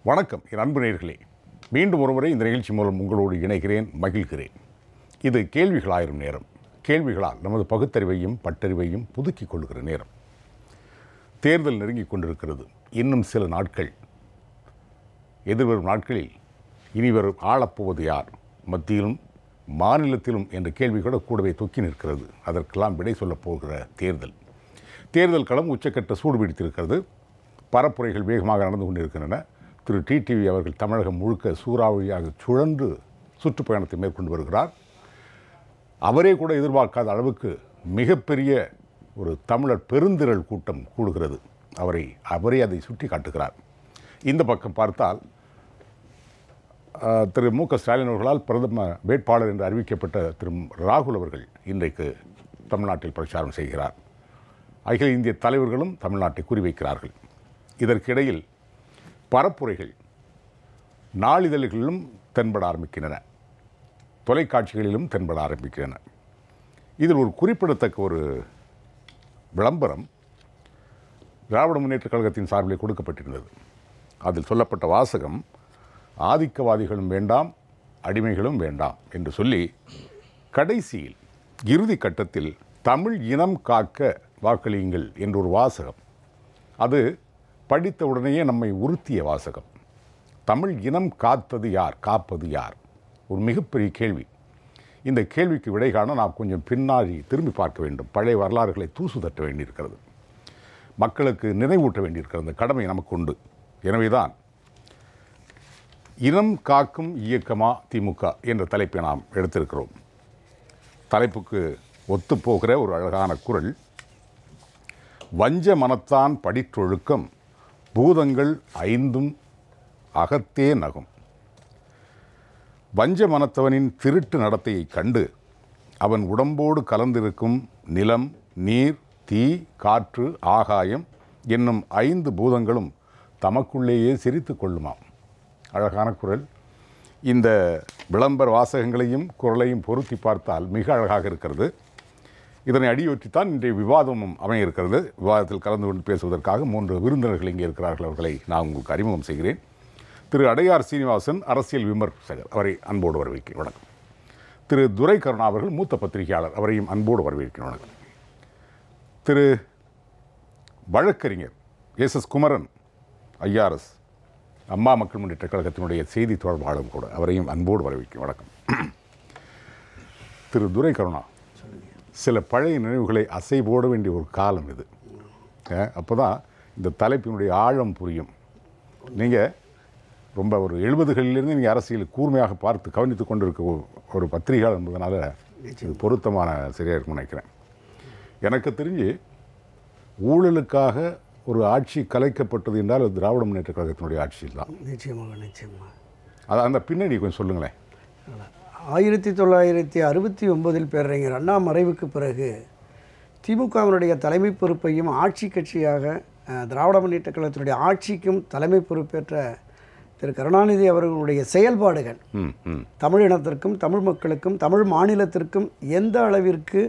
வணக்கம் என் அன்பு நேயர்களே, மீண்டும் ஒருமுறை இந்த நிகழ்ச்சி மூலம் உங்களோடு இணைகிறேன், மகிழ்கிறேன். இது கேள்விகள் ஆயிரம் நேரம். கேள்விகளால் நமது பகுத்தறிவையும் பட்டறிவையும் புதுக்கிக் கொள்கிற நேரம். தேர்தல் நெருங்கிக் கொண்டிருக்கிறது. இன்னும் சில நாட்கள், எதிர்வரும் நாட்களில் இனிவரும் ஆளப்போவது யார், மத்தியிலும் மாநிலத்திலும் என்ற கேள்வி கூடவே தொக்கி நிற்கிறது. அதற்கெல்லாம் விடை சொல்லப் போகிற தேர்தல் களம் உச்சக்கட்ட சூடு பிடித்திருக்கிறது. பரப்புரைகள் வேகமாக நடந்து கொண்டிருக்கின்றன. திரு டிடிவி அவர்கள் தமிழகம் முழுக்க சூறாவளியாக சுழன்று சுற்றுப்பயணத்தை மேற்கொண்டு வருகிறார். அவரே கூட எதிர்பார்க்காத அளவுக்கு மிகப்பெரிய ஒரு தமிழர் பெருந்திரள் கூட்டம் கூடுகிறது. அவரே அதை சுட்டி காட்டுகிறார். இந்த பக்கம் பார்த்தால் திரு மு.க. ஸ்டாலின் அவர்களால் பிரதம வேட்பாளர் என்று அறிவிக்கப்பட்ட திரு ராகுல் அவர்கள் இன்றைக்கு தமிழ்நாட்டில் பிரச்சாரம் செய்கிறார். அகில இந்திய தலைவர்களும் தமிழ்நாட்டை குறிவைக்கிறார்கள். இதற்கிடையில் பரப்புரைகள் நாளிதழ்களிலும் தென்பட ஆரம்பிக்கின்றன, தொலைக்காட்சிகளிலும் தென்பட ஆரம்பிக்கின்றன. இதில் ஒரு குறிப்பிடத்தக்க ஒரு விளம்பரம் திராவிட முன்னேற்ற கழகத்தின் சார்பில் கொடுக்கப்பட்டிருந்தது. அதில் சொல்லப்பட்ட வாசகம், ஆதிக்கவாதிகளும் வேண்டாம், அடிமைகளும் வேண்டாம் என்று சொல்லி கடைசியில் இறுதி கட்டத்தில் தமிழ் இனம் காக்க வாக்களியுங்கள் என்ற ஒரு வாசகம். அது படித்த உடனேயே நம்மை உறுத்திய வாசகம். தமிழ் இனம் காத்தது யார், காப்பது யார்? ஒரு மிகப்பெரிய கேள்வி. இந்த கேள்விக்கு விடை காண நாம் கொஞ்சம் பின்னாடி திரும்பி பார்க்க வேண்டும். பழைய வரலாறுகளை தூசு தட்ட வேண்டியிருக்கிறது. மக்களுக்கு நினைவூட்ட வேண்டியிருக்கிறது. அந்த கடமை நமக்கு உண்டு. எனவேதான் இனம் காக்கும் இயக்கமா திமுக என்ற தலைப்பை நாம் எடுத்திருக்கிறோம். தலைப்புக்கு ஒத்துப்போகிற ஒரு அழகான குரல், வஞ்ச மனத்தான் படிற்றொழுக்கம் பூதங்கள் ஐந்தும் அகத்தே நகும். வஞ்ச மனத்தவனின் திருட்டு நடத்தையை கண்டு அவன் உடம்போடு கலந்திருக்கும் நிலம், நீர், தீ, காற்று, ஆகாயம் என்னும் 5 பூதங்களும் தமக்குள்ளேயே சிரித்து கொள்ளுமாம். அழகான குரல். இந்த விளம்பர வாசகங்களையும் குரலையும் பொருத்தி பார்த்தால் மிக அழகாக இருக்கிறது. இதனை அடியொற்றித்தான் இன்றைய விவாதமும் அமைய இருக்கிறது. விவாதத்தில் கலந்து கொண்டு பேசுவதற்காக 3 விருந்தினர்கள் இங்கே இருக்கிறார்கள். அவர்களை நான் உங்களுக்கு அறிமுகம் செய்கிறேன். திரு அடையார் சீனிவாசன், அரசியல் விமர்சகர், அவரை அன்போடு வரவேற்கிறேன். வணக்கம். திரு துரை கருணா அவர்கள், மூத்த பத்திரிகையாளர், அவரையும் அன்போடு வரவேற்கிறேன். வணக்கம். திரு வழக்கறிஞர் எஸ்.எஸ். குமரன், ஐஆர்எஸ், அம்மா மக்கள் முன்னேற்ற கழகத்தினுடைய செய்தி தொடர்பாளரும் கூட, அவரையும் அன்போடு வரவேற்கிறேன். வணக்கம். திரு துரை கருணா, சில பழைய நினைவுகளை அசை போட வேண்டிய ஒரு காலம் இது. அப்போ தான் இந்த தலைப்பினுடைய ஆழம் புரியும். நீங்கள் ரொம்ப ஒரு 70களிலிருந்து நீங்கள் அரசியல் கூர்மையாக பார்த்து கவனித்து கொண்டு இருக்க ஒரு பத்திரிகையாளர் என்பதனால இது பொருத்தமான சரியாக இருக்கும்னு நினைக்கிறேன். எனக்கு தெரிஞ்சு ஊழலுக்காக ஒரு ஆட்சி கலைக்கப்பட்டது என்றால் அது திராவிட முன்னேற்ற கழகத்தினுடைய ஆட்சியில் தான். நிச்சயமாக. அது அந்த பின்னணி கொஞ்சம் சொல்லுங்களேன். 1969 பேரறிஞர் அண்ணா மறைவுக்கு பிறகு திமுகவினுடைய தலைமை பொறுப்பையும் ஆட்சி கட்சியாக திராவிட முன்னேற்ற கழகத்தினுடைய ஆட்சிக்கும் தலைமை பொறுப்பேற்ற திரு கருணாநிதி அவர்களுடைய செயல்பாடுகள் தமிழினத்திற்கும் தமிழ் மக்களுக்கும் தமிழ் மாநிலத்திற்கும் எந்த அளவிற்கு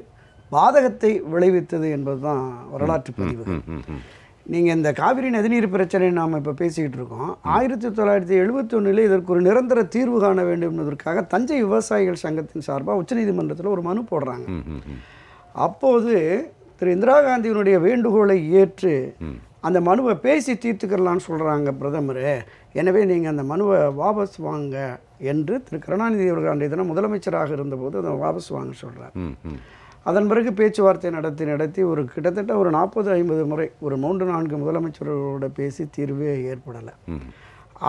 பாதகத்தை விளைவித்தது என்பதுதான் வரலாற்று பதிவுகள். நீங்கள் இந்த காவிரி நதிநீர் பிரச்சனை நாம் இப்போ பேசிக்கிட்டு இருக்கோம். 1971 இதற்கு ஒரு நிரந்தர தீர்வு காண வேண்டும் என்பதற்காக தஞ்சை விவசாயிகள் சங்கத்தின் சார்பாக உச்சநீதிமன்றத்தில் ஒரு மனு போடுறாங்க. அப்போது திரு இந்திரா காந்தியினுடைய வேண்டுகோளை ஏற்று அந்த மனுவை பேசி தீர்த்துக்கலான்னு சொல்கிறாங்க பிரதமர். எனவே நீங்கள் அந்த மனுவை வாபஸ் வாங்க என்று திரு கருணாநிதி அவர்கள் அன்றைய தினம் முதலமைச்சராக இருந்தபோது அதை வாபஸ் வாங்க சொல்கிறார். அதன் பிறகு பேச்சுவார்த்தை நடத்தி ஒரு கிட்டத்தட்ட ஒரு 40-50 முறை ஒரு 3-4 முதலமைச்சர்களோட பேசி தீர்வே ஏற்படலை.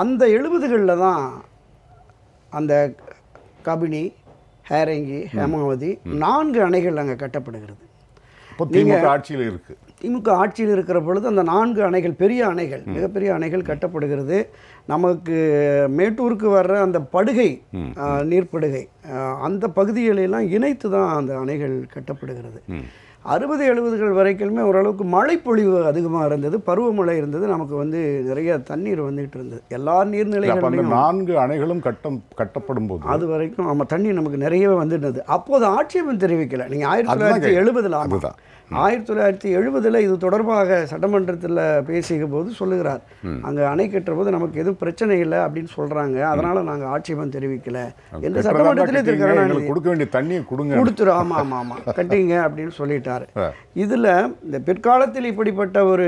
அந்த 70களில் தான் அந்த கபினி, ஹேரங்கி, ஹேமாவதி 4 அணைகள் அங்கே கட்டப்படுகிறது. திமுக ஆட்சியில் இருக்குது. திமுக ஆட்சியில் இருக்கிற பொழுது அந்த 4 அணைகள், பெரிய அணைகள், மிகப்பெரிய அணைகள் கட்டப்படுகிறது. நமக்கு மேட்டூருக்கு வர்ற அந்த படுகை, நீர்ப்படுகை, அந்த பகுதிகளெல்லாம் இணைத்து தான் அந்த அணைகள் கட்டப்படுகிறது. 60-70கள் வரைக்குமே ஓரளவுக்கு மழைப்பொழிவு அதிகமாக இருந்தது, பருவமழை இருந்தது, நமக்கு நிறைய தண்ணீர் வந்துகிட்டு இருந்தது. எல்லா நீர்நிலைகளிலும் 4 அணைகளும் கட்டப்படும் போது அது வரைக்கும் நம்ம தண்ணி நமக்கு நிறையவே வந்துருந்தது. அப்போது ஆட்சேபம் தெரிவிக்கலை. நீங்கள் 1970 1970 இது தொடர்பாக சட்டமன்றத்தில் பேசிய போது சொல்லுகிறார், அங்கே அணை கட்டுற போது நமக்கு எதுவும் பிரச்சனை இல்லை அப்படின்னு சொல்கிறாங்க, அதனால் நாங்கள் ஆட்சேபம் தெரிவிக்கல என்று சட்டமன்றத்திலே கொடுக்க வேண்டிய தண்ணியை கொடுத்துரும். ஆமாம் ஆமாம் ஆமாம் கட்டிங்க அப்படின்னு சொல்லிட்டார். இதில் இந்த பிற்காலத்தில் இப்படிப்பட்ட ஒரு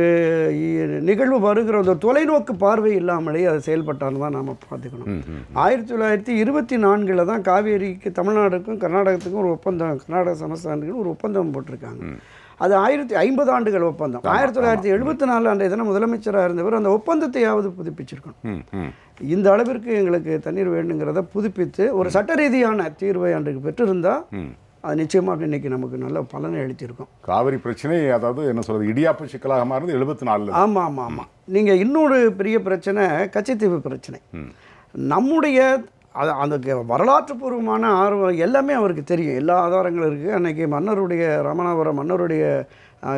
நிகழ்வு வருகிற ஒரு தொலைநோக்கு பார்வை இல்லாமலே அது செயல்பட்டான்னு தான் நாம் பார்த்துக்கணும். 1924 தான் காவேரிக்கு தமிழ்நாடுக்கும் கர்நாடகத்துக்கும் ஒரு ஒப்பந்தம், கர்நாடக சமஸ்தானத்துக்கு ஒரு ஒப்பந்தம் போட்டிருக்காங்க. அது 1050 ஆண்டுகள் ஒப்பந்தம். 1974 அன்றைய தினம் முதலமைச்சராக இருந்தவர் அந்த ஒப்பந்தத்தையாவது புதுப்பிச்சிருக்கணும். இந்த அளவிற்கு எங்களுக்கு தண்ணீர் வேண்டுங்கிறத புதுப்பித்து ஒரு சட்ட ரீதியான தீர்வை அன்றைக்கு பெற்றிருந்தால் அது நிச்சயமாக இன்னைக்கு நமக்கு நல்ல பலனை அளித்திருக்கும். காவிரி பிரச்சனை அதாவது என்ன சொல்றது, இடியாப்ப சிக்கலாக மாறுது 74. ஆமாம் ஆமாம் ஆமாம். நீங்கள் இன்னொரு பெரிய பிரச்சனை கச்சத்தீவு பிரச்சனை. நம்முடைய அந்த வரலாற்றுப்பூர்வமான ஆர்வம் எல்லாமே அவருக்கு தெரியும், எல்லா ஆதாரங்களும் இருக்குது. அன்றைக்கி மன்னருடைய ராமநாதபுரம் மன்னருடைய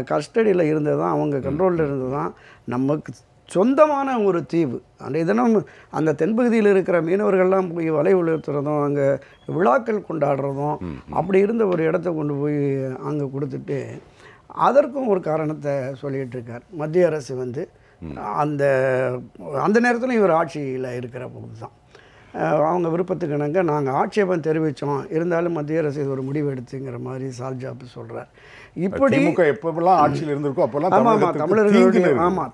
கஸ்டடியில் இருந்தது தான், அவங்க கண்ட்ரோலில் இருந்தது தான் நமக்கு சொந்தமான ஒரு தீவு. அன்றைய தினம் அந்த தென்பகுதியில் இருக்கிற மீனவர்கள்லாம் போய் வலை உலர்த்துறதும் அங்கே விழாக்கள் கொண்டாடுறதும் அப்படி இருந்த ஒரு இடத்த கொண்டு போய் அங்கே கொடுத்துட்டு அதற்கும் ஒரு காரணத்தை சொல்லிகிட்டு இருக்கார். மத்திய அரசு வந்து அந்த நேரத்தில் இவர் ஆட்சியில் இருக்கிற போது தான் அவங்க விருப்பத்துக்கு இணங்க நாங்கள் ஆட்சேபம் தெரிவித்தோம், இருந்தாலும் மத்திய அரசு இது ஒரு முடிவு எடுத்துங்கிற மாதிரி சால்ஜாப்பு சொல்கிறார். இப்படி எப்பெல்லாம் ஆட்சியில் இருந்திருக்கோ அப்போல்லாம்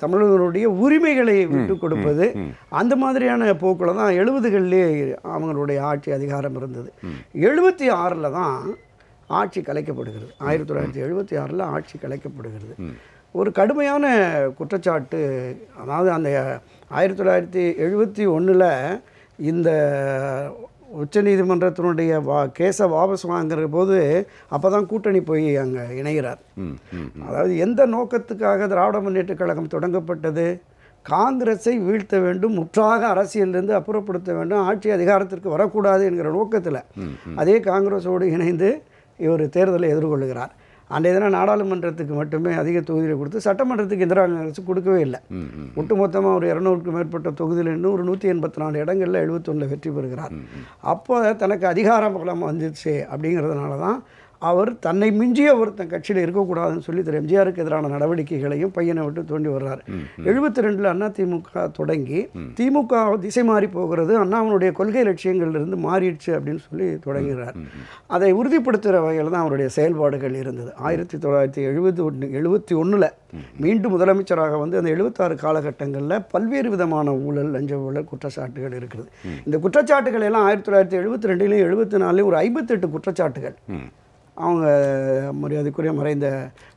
தமிழர்களுடைய உரிமைகளை விட்டு கொடுப்பது அந்த மாதிரியான போக்கில் தான் 70களிலே அவங்களுடைய ஆட்சி அதிகாரம் இருந்தது. 76 தான் ஆட்சி கலைக்கப்படுகிறது. 1976 ஆட்சி கலைக்கப்படுகிறது. ஒரு கடுமையான குற்றச்சாட்டு, அதாவது அந்த 1971 இந்த உச்சநீதிமன்றத்தினுடைய கேஸை வாபஸ் வாங்குற போது அப்போ தான் கூட்டணி போய் அங்கே இணைகிறார். அதாவது எந்த நோக்கத்துக்காக திராவிட முன்னேற்றக் கழகம் தொடங்கப்பட்டது? காங்கிரஸை வீழ்த்த வேண்டும், முற்றாக அரசியலிருந்து அப்புறப்படுத்த வேண்டும், ஆட்சி அதிகாரத்திற்கு வரக்கூடாது என்கிற நோக்கத்தில் அதே காங்கிரஸோடு இணைந்து இவர் தேர்தலை எதிர்கொள்கிறார். அன்றைய தினம் நாடாளுமன்றத்துக்கு மட்டுமே அதிக தொகுதியில் கொடுத்து சட்டமன்றத்துக்கு இந்திரா காங்கிரஸ் கொடுக்கவே இல்லை. ஒட்டுமொத்தமாக ஒரு 200க்கும் மேற்பட்ட தொகுதியில் இன்னும் ஒரு 184 இடங்களில் 71 வெற்றி பெறுகிறார். அப்போ தனக்கு அதிகார பலம் வந்துச்சு. அப்படிங்கிறதுனால தான் அவர் தன்னை மிஞ்சிய ஒருத்தன் கட்சியில் இருக்கக்கூடாதுன்னு சொல்லி திரு எம்ஜிஆருக்கு எதிரான நடவடிக்கைகளையும் பையனை விட்டு தோண்டி வர்றார். 72 அண்ணா திமுக தொடங்கி திமுக திசை மாறி போகிறது, அண்ணாவனுடைய கொள்கை லட்சியங்கள்லேருந்து மாறிடுச்சு அப்படின்னு சொல்லி தொடங்குகிறார். அதை உறுதிப்படுத்துகிற வகையில் தான் அவருடைய செயல்பாடுகள் இருந்தது. 1971 மீண்டும் முதலமைச்சராக வந்து அந்த 76 காலகட்டங்களில் பல்வேறு விதமான ஊழல், லஞ்ச ஊழல் குற்றச்சாட்டுகள் இருக்குது. இந்த குற்றச்சாட்டுகள் எல்லாம் 1972 74 ஒரு 58 குற்றச்சாட்டுகள் அவங்க மரியாதைக்குரிய மறைந்த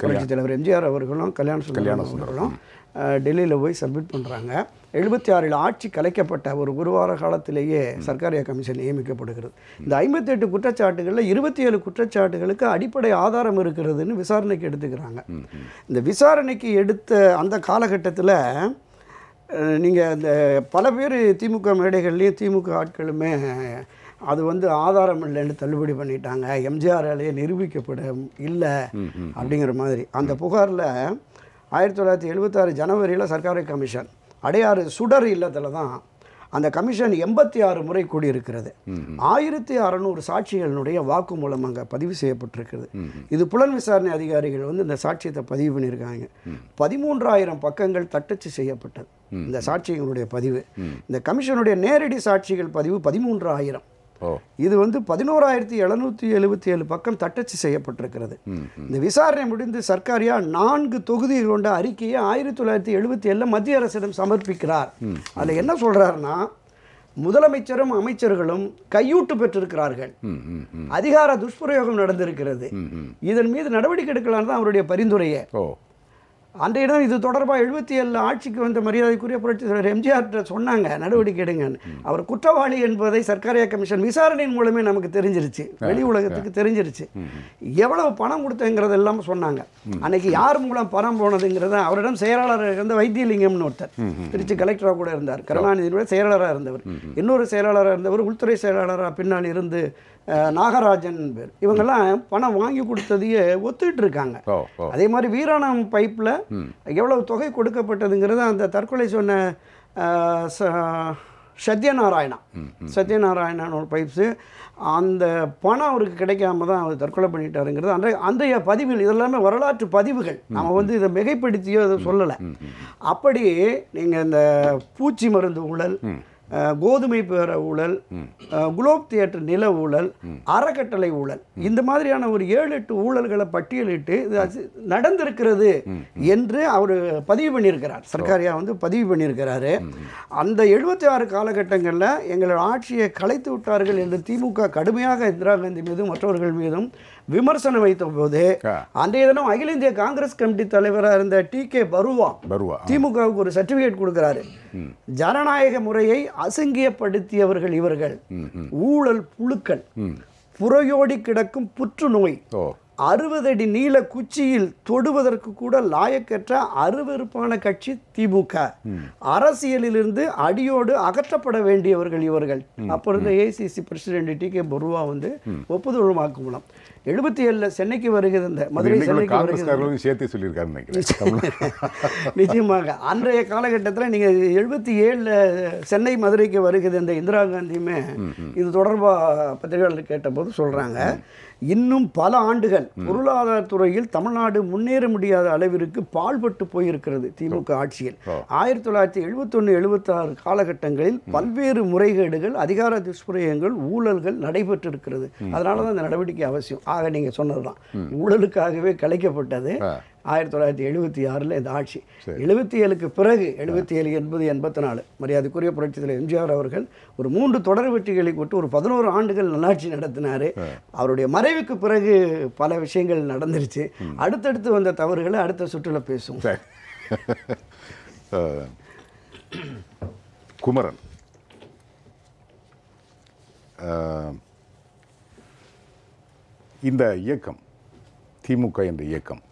புரட்சித் தலைவர் எம்ஜிஆர் அவர்களும் கல்யாண அவர்களும் டெல்லியில் போய் சப்மிட் பண்ணுறாங்க. 76 ஆட்சி கலைக்கப்பட்ட ஒரு வார காலத்திலேயே சர்க்காரியா கமிஷன் நியமிக்கப்படுகிறது. இந்த 58 குற்றச்சாட்டுகளில் 27 குற்றச்சாட்டுகளுக்கு அடிப்படை ஆதாரம் இருக்கிறதுன்னு விசாரணைக்கு எடுத்துக்கிறாங்க. இந்த விசாரணைக்கு எடுத்த அந்த காலகட்டத்தில் நீங்கள் இந்த பல பேர் திமுக மேடைகள்லேயும் திமுக ஆட்களுமே அது வந்து ஆதாரம் இல்லைன்னு தள்ளுபடி பண்ணிட்டாங்க, எம்ஜிஆராலேயே நிரூபிக்கப்பட இல்லை அப்படிங்கிற மாதிரி. அந்த புகாரில் 1976 ஜனவரியில் சர்க்காரி கமிஷன் அடையாறு சுடர் இல்லத்தில் தான் அந்த கமிஷன் 86 முறை கூடியிருக்கிறது. 1600 சாட்சிகளினுடைய வாக்குமூலம் அங்கே பதிவு செய்யப்பட்டிருக்கிறது. இது புலன் விசாரணை அதிகாரிகள் வந்து இந்த சாட்சியத்தை பதிவு பண்ணியிருக்காங்க. 13000 பக்கங்கள் தட்டச்சு செய்யப்பட்டது இந்த சாட்சியங்களுடைய பதிவு. இந்த கமிஷனுடைய நேரடி சாட்சிகள் பதிவு 13000. இது வந்து 11777 பக்கம் தட்டச்சு செய்யப்பட்டிருக்கிறது. இந்த விசாரணை முடிந்து சர்க்காரியா 4 தொகுதிகள் கொண்ட அறிக்கையை 1977 மத்திய அரசிடம் சமர்ப்பிக்கிறார். அதில் என்ன சொல்றாருன்னா, முதலமைச்சரும் அமைச்சர்களும் கையூட்டு பெற்றிருக்கிறார்கள், அதிகார துஷ்பிரயோகம் நடந்திருக்கிறது, இதன் மீது நடவடிக்கை எடுக்கலாம் தான் அவருடைய பரிந்துரையே. அன்றைய இடம் இது தொடர்பாக 77 ஆட்சிக்கு வந்த மரியாதைக்குரிய புரட்சித் தலைவர் எம்ஜிஆர்கிட்ட சொன்னாங்க நடவடிக்கை எடுங்கன்னு. அவர் குற்றவாளி என்பதை சர்க்காரியா கமிஷன் விசாரணையின் மூலமே நமக்கு தெரிஞ்சிருச்சு, வெளி உலகத்துக்கு தெரிஞ்சிருச்சு. எவ்வளவு பணம் கொடுத்தங்கிறதெல்லாம் சொன்னாங்க. அன்னைக்கு யார் மூலம் பணம் போனதுங்கிறத அவரிடம் செயலாளர் இருந்த வைத்தியலிங்கம்னு ஒருத்தர் திருச்சி கலெக்டராக கூட இருந்தார், கருணாநிதியோட செயலாளராக இருந்தவர். இன்னொரு செயலாளராக இருந்தவர் உள்துறை செயலாளராக பின்னால் இருந்து நாகராஜன் பேர். இவங்கெல்லாம் பணம் வாங்கி கொடுத்ததையே ஒத்துட்டு இருக்காங்க. அதே மாதிரி வீராணம் பைப்பில் எவ்வளவு தொகை கொடுக்கப்பட்டதுங்கிறது அந்த தற்கொலை சொன்ன சத்யநாராயணன் ஒரு பைப்ஸு. அந்த பணம் அவருக்கு கிடைக்காம தான் அவர் தற்கொலை பண்ணிட்டாருங்கிறது அன்றைய பதிவுகள். இதெல்லாமே வரலாற்று பதிவுகள். நம்ம வந்து இதை மிகைப்படுத்தியோ இதை சொல்லலை. அப்படி நீங்கள் இந்த பூச்சி மருந்து ஊழல், கோதுமை பேர ஊழல், குளோப் தியேட்டர் நில ஊழல், அறக்கட்டளை ஊழல், இந்த மாதிரியான ஒரு 7-8 ஊழல்களை பட்டியலிட்டு இது நடந்திருக்கிறது என்று அவர் பதிவு பண்ணியிருக்கிறார். சர்க்காரியா வந்து பதிவு பண்ணியிருக்கிறாரு. அந்த 76 காலகட்டங்களில் எங்களோட ஆட்சியை கலைத்து விட்டார்கள் என்று திமுக கடுமையாக இந்திரா காந்தி மீதும் மற்றவர்கள் மீதும் விமர்சனம் வைத்த போது அன்றைய தினம் அகில இந்திய காங்கிரஸ் கமிட்டி தலைவராக இருந்த டி.கே. பருவா திமுகவுக்கு ஒரு சர்டிபிகேட் கொடுக்கிறாரு. ஜனநாயக முறையை அசிங்கப்படுத்தியவர்கள் இவர்கள், ஊழல் புழுக்கள், புறையோடி கிடக்கும் புற்றுநோய், 60 அடி நீள குச்சியில் தொடுவதற்கு கூட லாயக்கற்ற அருவருப்பான கட்சி திமுக, அரசியலிலிருந்து அடியோடு அகற்றப்பட வேண்டியவர்கள் இவர்கள். அப்போ இருந்த ஏசிசி பிரசிடென்ட் டி.கே. பருவா வந்து ஒப்புதல் வாக்குமூலம் 77 சென்னைக்கு வருகிறது. இந்த மதுரை சென்னைக்கு வருகிறது. நிச்சயமாக அன்றைய காலகட்டத்தில் நீங்கள் 77 சென்னை மதுரைக்கு வருகிறது. இந்த இந்திரா காந்தியுமே இது தொடர்பாக பத்திரிகையாளர் கேட்டபோது சொல்கிறாங்க, இன்னும் பல ஆண்டுகள் பொருளாதாரத்துறையில் தமிழ்நாடு முன்னேற முடியாத அளவிற்கு பாழ்பட்டு போயிருக்கிறது திமுக ஆட்சியில். 1971-76 காலகட்டங்களில் பல்வேறு முறைகேடுகள், அதிகார துஷ்பிரயோகங்கள், ஊழல்கள் நடைபெற்றிருக்கிறது. அதனால தான் இந்த நடவடிக்கை அவசியம். ஆக நீங்கள் சொன்னதுதான், ஊழலுக்காகவே கலைக்கப்பட்டது 1976 இந்த ஆட்சி. 77க்கு பிறகு 77, 80, 84 மரியாதைக்குரிய புரட்சித் தலைவர் எம்ஜிஆர் அவர்கள் ஒரு 3 தொடர் வெற்றிகளை கொண்டு ஒரு 11 ஆண்டுகள் நல்லாட்சி நடத்தினார். அவருடைய மறைவுக்கு பிறகு பல விஷயங்கள் நடந்துருச்சு. அடுத்தடுத்து வந்த தவறுகளை அடுத்த சுற்றுல பேசும். குமரன், இந்த இயக்கம் திமுக என்ற இயக்கம்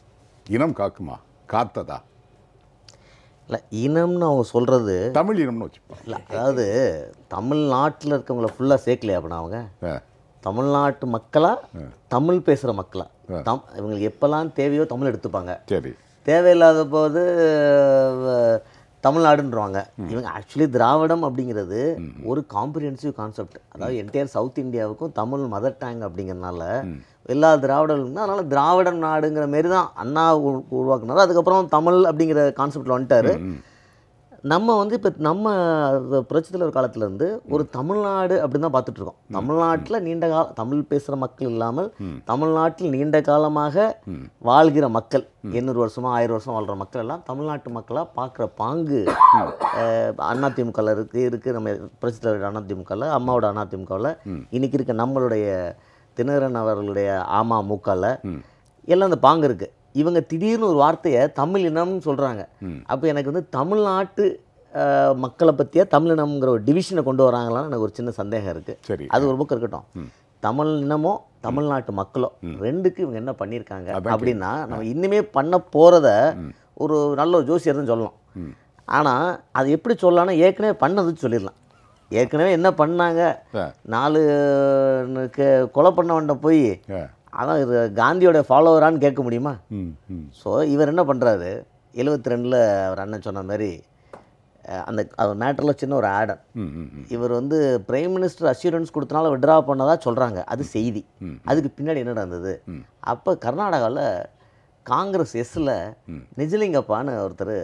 இனம் காக்குமா, காத்ததா? இல்லை, இனம்னு அவங்க சொல்கிறது தமிழ் இனம்னு வச்சுப்போம். இல்லை, அதாவது தமிழ்நாட்டில் இருக்கவங்கள ஃபுல்லாக சேர்க்கலையா அப்படின்னா அவங்க தமிழ்நாட்டு மக்களா, தமிழ் பேசுகிற மக்களா? இவங்களுக்கு எப்போல்லாம் தேவையோ தமிழ் எடுத்துப்பாங்க. சரி, தேவையில்லாத போது தமிழ்நாடுன்றவாங்க. இவங்க ஆக்சுவலி திராவிடம் அப்படிங்கிறது ஒரு காம்ப்ரிஹென்சிவ் கான்செப்ட். அதாவது என்டையர் சவுத் இந்தியாவுக்கும் தமிழ் மதர் டேங் அப்படிங்கிறனால எல்லா திராவிடர்களும், அதனால் திராவிடம் நாடுங்கிற மாரி தான் அண்ணா உருவாக்குனார். அதுக்கப்புறம் தமிழ் அப்படிங்கிற கான்செப்டில் வந்துட்டார். நம்ம வந்து இப்போ நம்ம புரட்சித் தலைவர் காலத்துலேருந்து ஒரு தமிழ்நாடு அப்படின்னு தான் பார்த்துட்ருக்கோம். தமிழ்நாட்டில் நீண்ட கால தமிழ் பேசுகிற மக்கள் இல்லாமல் தமிழ்நாட்டில் நீண்ட காலமாக வாழ்கிற மக்கள், 800 வருஷமா 1000 வருஷம் வாழ்கிற மக்கள் எல்லாம் தமிழ்நாட்டு மக்களாக பார்க்குற பாங்கு அதிமுகவில் இருக்குது. நம்ம புரட்சித் தலைவர் அதிமுகவில், அம்மாவோட அதிமுகவில், இன்றைக்கி இருக்க நம்மளுடைய தினகரன் அவர்களுடைய அமமுகவில் எல்லாம் அந்த பாங்கு இருக்குது. இவங்க திடீர்னு ஒரு வார்த்தையை தமிழ் இனம்னு சொல்கிறாங்க. அப்போ எனக்கு வந்து தமிழ்நாட்டு மக்களை பற்றியா தமிழினம்ங்கிற ஒரு டிவிஷனை கொண்டு வராங்களான்னு எனக்கு ஒரு சின்ன சந்தேகம் இருக்குது. சரி, அது ஒரு பக்கம் இருக்கட்டும். தமிழ் இனமோ தமிழ்நாட்டு மக்களோ ரெண்டுக்கு இவங்க என்ன பண்ணியிருக்காங்க அப்படின்னா, நம்ம இன்னுமே பண்ண போகிறத ஒரு நல்ல ஒரு ஜோசியர்னு சொல்லலாம். ஆனால் அது எப்படி சொல்லலாம்னா, ஏற்கனவே பண்ணதுன்னு சொல்லிடலாம். ஏற்கனவே என்ன பண்ணாங்க, 4 கொலை பண்ண வண்ட போய் அதான் இது காந்தியோட ஃபாலோவரான்னு கேட்க முடியுமா? ஸோ இவர் என்ன பண்ணுறாரு, 72 அவர் அண்ணன் சொன்ன மாதிரி அந்த அவர் மேட்டரில் சின்ன ஒரு ஆடர், இவர் வந்து பிரைம் மினிஸ்டர் அஷ்யூரன்ஸ் கொடுத்தனால விட்ரா பண்ணதாக சொல்கிறாங்க. அது செய்தி. அதுக்கு பின்னாடி என்ன நடந்தது? அப்போ கர்நாடகாவில் காங்கிரஸ் எஸ்ஸில் நிஜலிங்கப்பான்னு ஒருத்தர்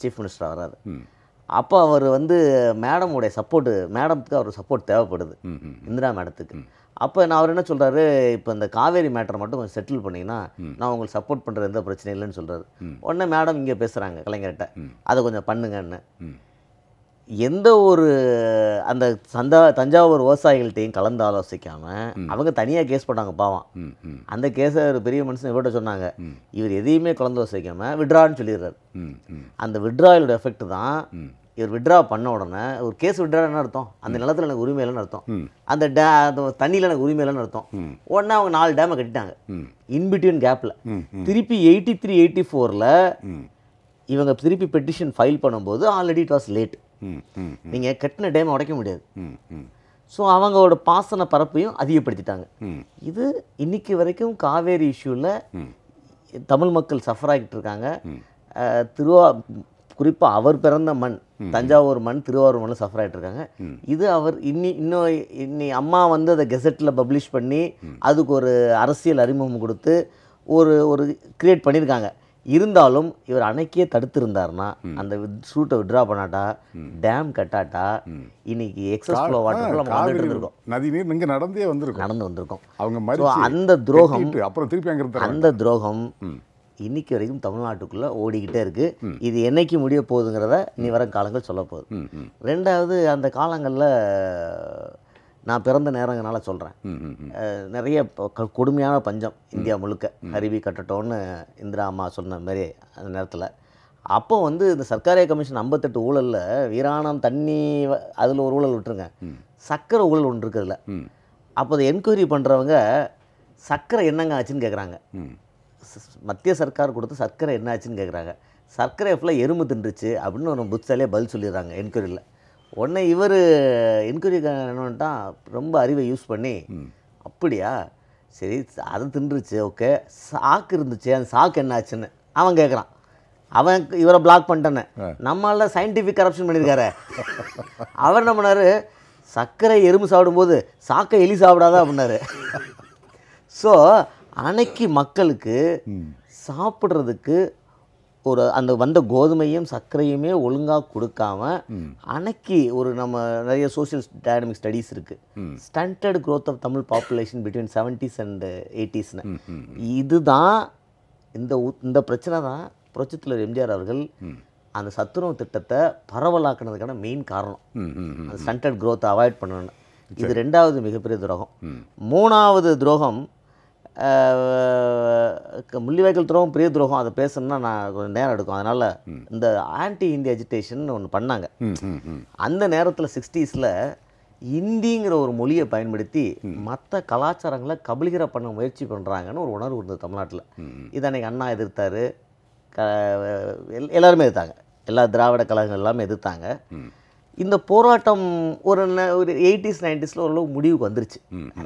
சீஃப் மினிஸ்டர் வர்றாரு. அப்போ அவர் வந்து மேடமுடைய சப்போர்ட்டு, மேடத்துக்கு அவர் சப்போர்ட் தேவைப்படுது, இந்திரா மேடத்துக்கு. அப்போ அவர் என்ன சொல்கிறாரு, இப்போ இந்த காவேரி மேட்டரை மட்டும் கொஞ்சம் செட்டில் பண்ணிங்கன்னா நான் உங்களுக்கு சப்போர்ட் பண்ணுற எந்த பிரச்சனையும் இல்லைன்னு சொல்கிறாரு. உடனே மேடம் இங்கே பேசுகிறாங்க கலைஞர்கிட்ட, அதை கொஞ்சம் பண்ணுங்கன்னு. எந்த ஒரு அந்த தஞ்சாவூர் விவசாயிகள்கிட்டையும் கலந்து ஆலோசிக்காமல் அவங்க தனியாக கேஸ் போட்டாங்க பாவம். அந்த கேஸை ஒரு பெரிய மனுஷன் இவர்கிட்ட சொன்னாங்க, இவர் எதையுமே கலந்து ஆலோசிக்காமல் விட்ரான்னு சொல்லிடுறாரு. அந்த விட்ராயோட எஃபெக்ட் தான் இவர் விட்ரா பண்ண உடனே ஒரு கேஸ் விட்ரான்னு அர்த்தம், அந்த நிலத்தில் எனக்கு உரிமை இல்லைன்னு அர்த்தம், அந்த தண்ணியில் எனக்கு உரிமை இல்லைன்னு அர்த்தம். உடனே அவங்க 4 டேமை கட்டிட்டாங்க இன்பிட்வீன் கேப்பில். திருப்பி 83, 84ல் இவங்க திருப்பி பெட்டிஷன் ஃபைல் பண்ணும்போது ஆல்ரெடி இட் வாஸ் லேட். நீங்கள் கட்டின டேமை உடைக்க முடியாது. ஸோ அவங்களோட பாசன பரப்பையும் அதிகப்படுத்திட்டாங்க. இது இன்னைக்கு வரைக்கும் காவேரி இஷ்யூவில் தமிழ் மக்கள் சஃபர் ஆகிட்டு இருக்காங்க. குறிப்பாக அவர் பிறந்த மண் தஞ்சாவூர் மண், திருவாரூர் மண்ணில் சஃபர் ஆகிட்டு இருக்காங்க. இது அவர் இன்னி அம்மா வந்து அதை கெசட்டில் பப்ளிஷ் பண்ணி அதுக்கு ஒரு அரசியல் அறிமுகம் கொடுத்து ஒரு கிரியேட் பண்ணியிருக்காங்க. இருந்தாலும் இவர் அன்னைக்கே தடுத்திருந்தாருன்னா, அந்த ஷூட்டை விட்ரா பண்ணாட்டா, டேம் கட்டாட்டா, இன்னைக்கு எக்ஸஸ் ஃப்ளோ வாட்டர் நம்ம வந்துட்டு இருந்திருக்கோம். நதி நீர் இங்கே நடந்து வந்திருக்கோம். அவங்க அந்த துரோகம், அப்புறம் திருப்பி அந்த துரோகம் இன்னைக்கு வரைக்கும் தமிழ்நாட்டுக்குள்ளே ஓடிக்கிட்டே இருக்குது. இது என்னைக்கு முடிய போகுதுங்கிறத நீ வர காலங்கள் சொல்ல போகுது. ரெண்டாவது, அந்த காலங்களில் நான் பிறந்த நேரங்கனால சொல்கிறேன், நிறைய கொடுமையான பஞ்சம் இந்தியா முழுக்க, அருவி கட்டட்டோன்னு இந்திரா அம்மா சொன்ன மாதிரி அந்த நேரத்தில். அப்போ வந்து இந்த சர்க்காரிய கமிஷன் 58 ஊழலில் வீராணம் தண்ணி அதில் ஒரு ஊழல் விட்டுருங்க, சர்க்கரை ஊழல் ஒன்று இருக்குதுல்ல. அப்போ அதை என்கொயரி பண்ணுறவங்க சர்க்கரை என்னங்க ஆச்சுன்னு கேட்குறாங்க. மத்திய சர்க்கார் கொடுத்து சர்க்கரை என்ன ஆச்சுன்னு கேட்குறாங்க. சர்க்கரை ஃபுல்லாக எறும்பு தின்றுச்சு அப்படின்னு ஒரு புத்தாலே பதில் சொல்லிடுறாங்க என்கொயரியில். உடனே இவர் என்கொயரி என்னன்ட்டா ரொம்ப அறிவை யூஸ் பண்ணி, அப்படியா சரி அது தின்றுச்சு, ஓகே, சாக்கு இருந்துச்சு, அந்த சாக்கு என்ன ஆச்சுன்னு அவன் கேட்குறான். அவன் இவரை பிளாக் பண்ணிட்டானே, நம்மளால சயின்டிஃபிக் கரப்ஷன் பண்ணியிருக்காரு. அவர் என்ன பண்ணார், சர்க்கரை எறும்பு சாப்பிடும்போது சாக்கை எலி சாப்பிடாதா அப்படின்னாரு. ஸோ அன்னைக்கு மக்களுக்கு சாப்பிட்றதுக்கு ஒரு அந்த வந்த கோதுமையும் சர்க்கரையுமே ஒழுங்காக கொடுக்காம, அன்னைக்கு ஒரு நம்ம நிறைய சோஷியல் டைனமிக் ஸ்டடீஸ் இருக்குது, stunted growth of Tamil population between 70s and 80s. இதுதான் இந்த பிரச்சனை தான் புரட்சித்தலைவர் எம்ஜிஆர் அவர்கள் அந்த சத்துணவு திட்டத்தை பரவலாக்குனதுக்கான மெயின் காரணம். அந்த ஸ்டண்டட் க்ரோத்தை அவாய்ட் பண்ணணும். இது ரெண்டாவது மிகப்பெரிய துரோகம். மூணாவது துரோகம், முள்ளிவாய்க்கால் துரோகம் பெரிய துரோகம். அதை பேசணும்னா நான் கொஞ்சம் நேரம் எடுக்கும். அதனால் இந்த ஆன்டி இந்தி அஜிடேஷன் ஒன்று பண்ணாங்க. அந்த நேரத்தில் 60s இந்திங்கிற ஒரு மொழியை பயன்படுத்தி மற்ற கலாச்சாரங்களை கபலீகர பண்ண முயற்சி பண்ணுறாங்கன்னு ஒரு உணர்வு இருந்தது தமிழ்நாட்டில். இது அன்றைக்கி அண்ணா எதிர்த்தார், எல்லாருமே எதிர்த்தாங்க, எல்லா திராவிட கழகங்கள் எல்லாமே எதிர்த்தாங்க. இந்த போராட்டம் ஒரு 80s 90s ஓரளவு முடிவுக்கு வந்துருச்சு.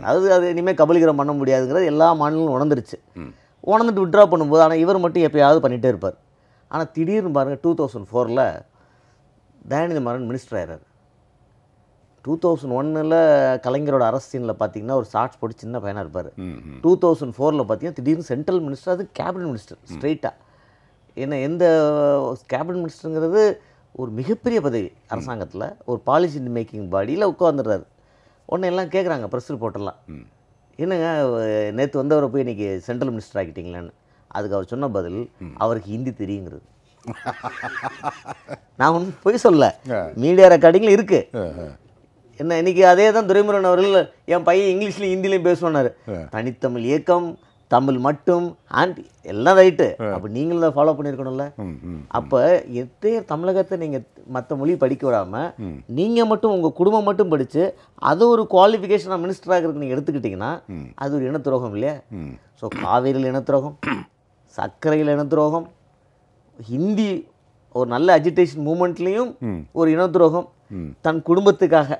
அதாவது அது இனிமேல் கபலீகரம் பண்ண முடியாதுங்கிறது எல்லா மாநிலங்களும் உணர்ந்துருச்சு. உணர்ந்துட்டு விட்ரா பண்ணும்போது, ஆனால் இவர் மட்டும் எப்பயாவது பண்ணிகிட்டே இருப்பார். ஆனால் திடீர்னு பாருங்கள், 2004 தயாநிதி மாறன் மினிஸ்டர் ஆகிறார். 2001 கலைஞரோட அரசியலில் பார்த்தீங்கன்னா ஒரு ஷார்ட்ஸ் போட்டு சின்ன பையனாக இருப்பார். 2004 பார்த்தீங்கன்னா திடீர்னு சென்ட்ரல் மினிஸ்டர், அது கேபினட் மினிஸ்டர் ஸ்ட்ரெயிட்டாக. ஏன்னா எந்த கேபினட் மினிஸ்டருங்கிறது ஒரு மிகப்பெரிய பதவி அரசாங்கத்தில், ஒரு பாலிசி மேக்கிங் பாடியில் உட்காந்துடுறாரு. ஒன்று எல்லாம் கேட்குறாங்க ப்ரெஸ் ரிப்போர்ட்டெல்லாம், என்னங்க நேற்று வந்தவரை போய் இன்றைக்கி சென்ட்ரல் மினிஸ்டர் ஆக்கிட்டீங்களான்னு. அதுக்கு அவர் சொன்ன பதில், அவருக்கு ஹிந்தி தெரியுங்கிறது. நான் ஒன்றும் போய் சொல்ல, மீடியா ரெக்கார்டிங்கில் இருக்குது. என்ன இன்றைக்கி அதே தான் துரைமுருகன் அவர்கள், என் பையன் இங்கிலீஷ்லையும் ஹிந்திலையும் பேசுவார். தனித்தமிழ் இயக்கம், தமிழ் மட்டும் ஆண்டி எல்லாம் ரைட்டு. அப்போ நீங்களும் தான் ஃபாலோ பண்ணியிருக்கணும்ல. அப்போ எத்தனைய தமிழகத்தை நீங்கள் மற்ற மொழி படிக்க விடாமல் நீங்கள் மட்டும் உங்கள் குடும்பம் மட்டும் படித்து அது ஒரு குவாலிஃபிகேஷனாக மினிஸ்டர் ஆகிறதுக்கு நீங்கள் எடுத்துக்கிட்டிங்கன்னா அது ஒரு இனத்துரோகம் இல்லையா? ஸோ காவேரியில் இனத்துரோகம், சர்க்கரையில் இனத்துரோகம், ஹிந்தி ஒரு நல்ல அஜிடேஷன் மூமெண்ட்லேயும் ஒரு இனத்துரோகம், தன் குடும்பத்துக்காக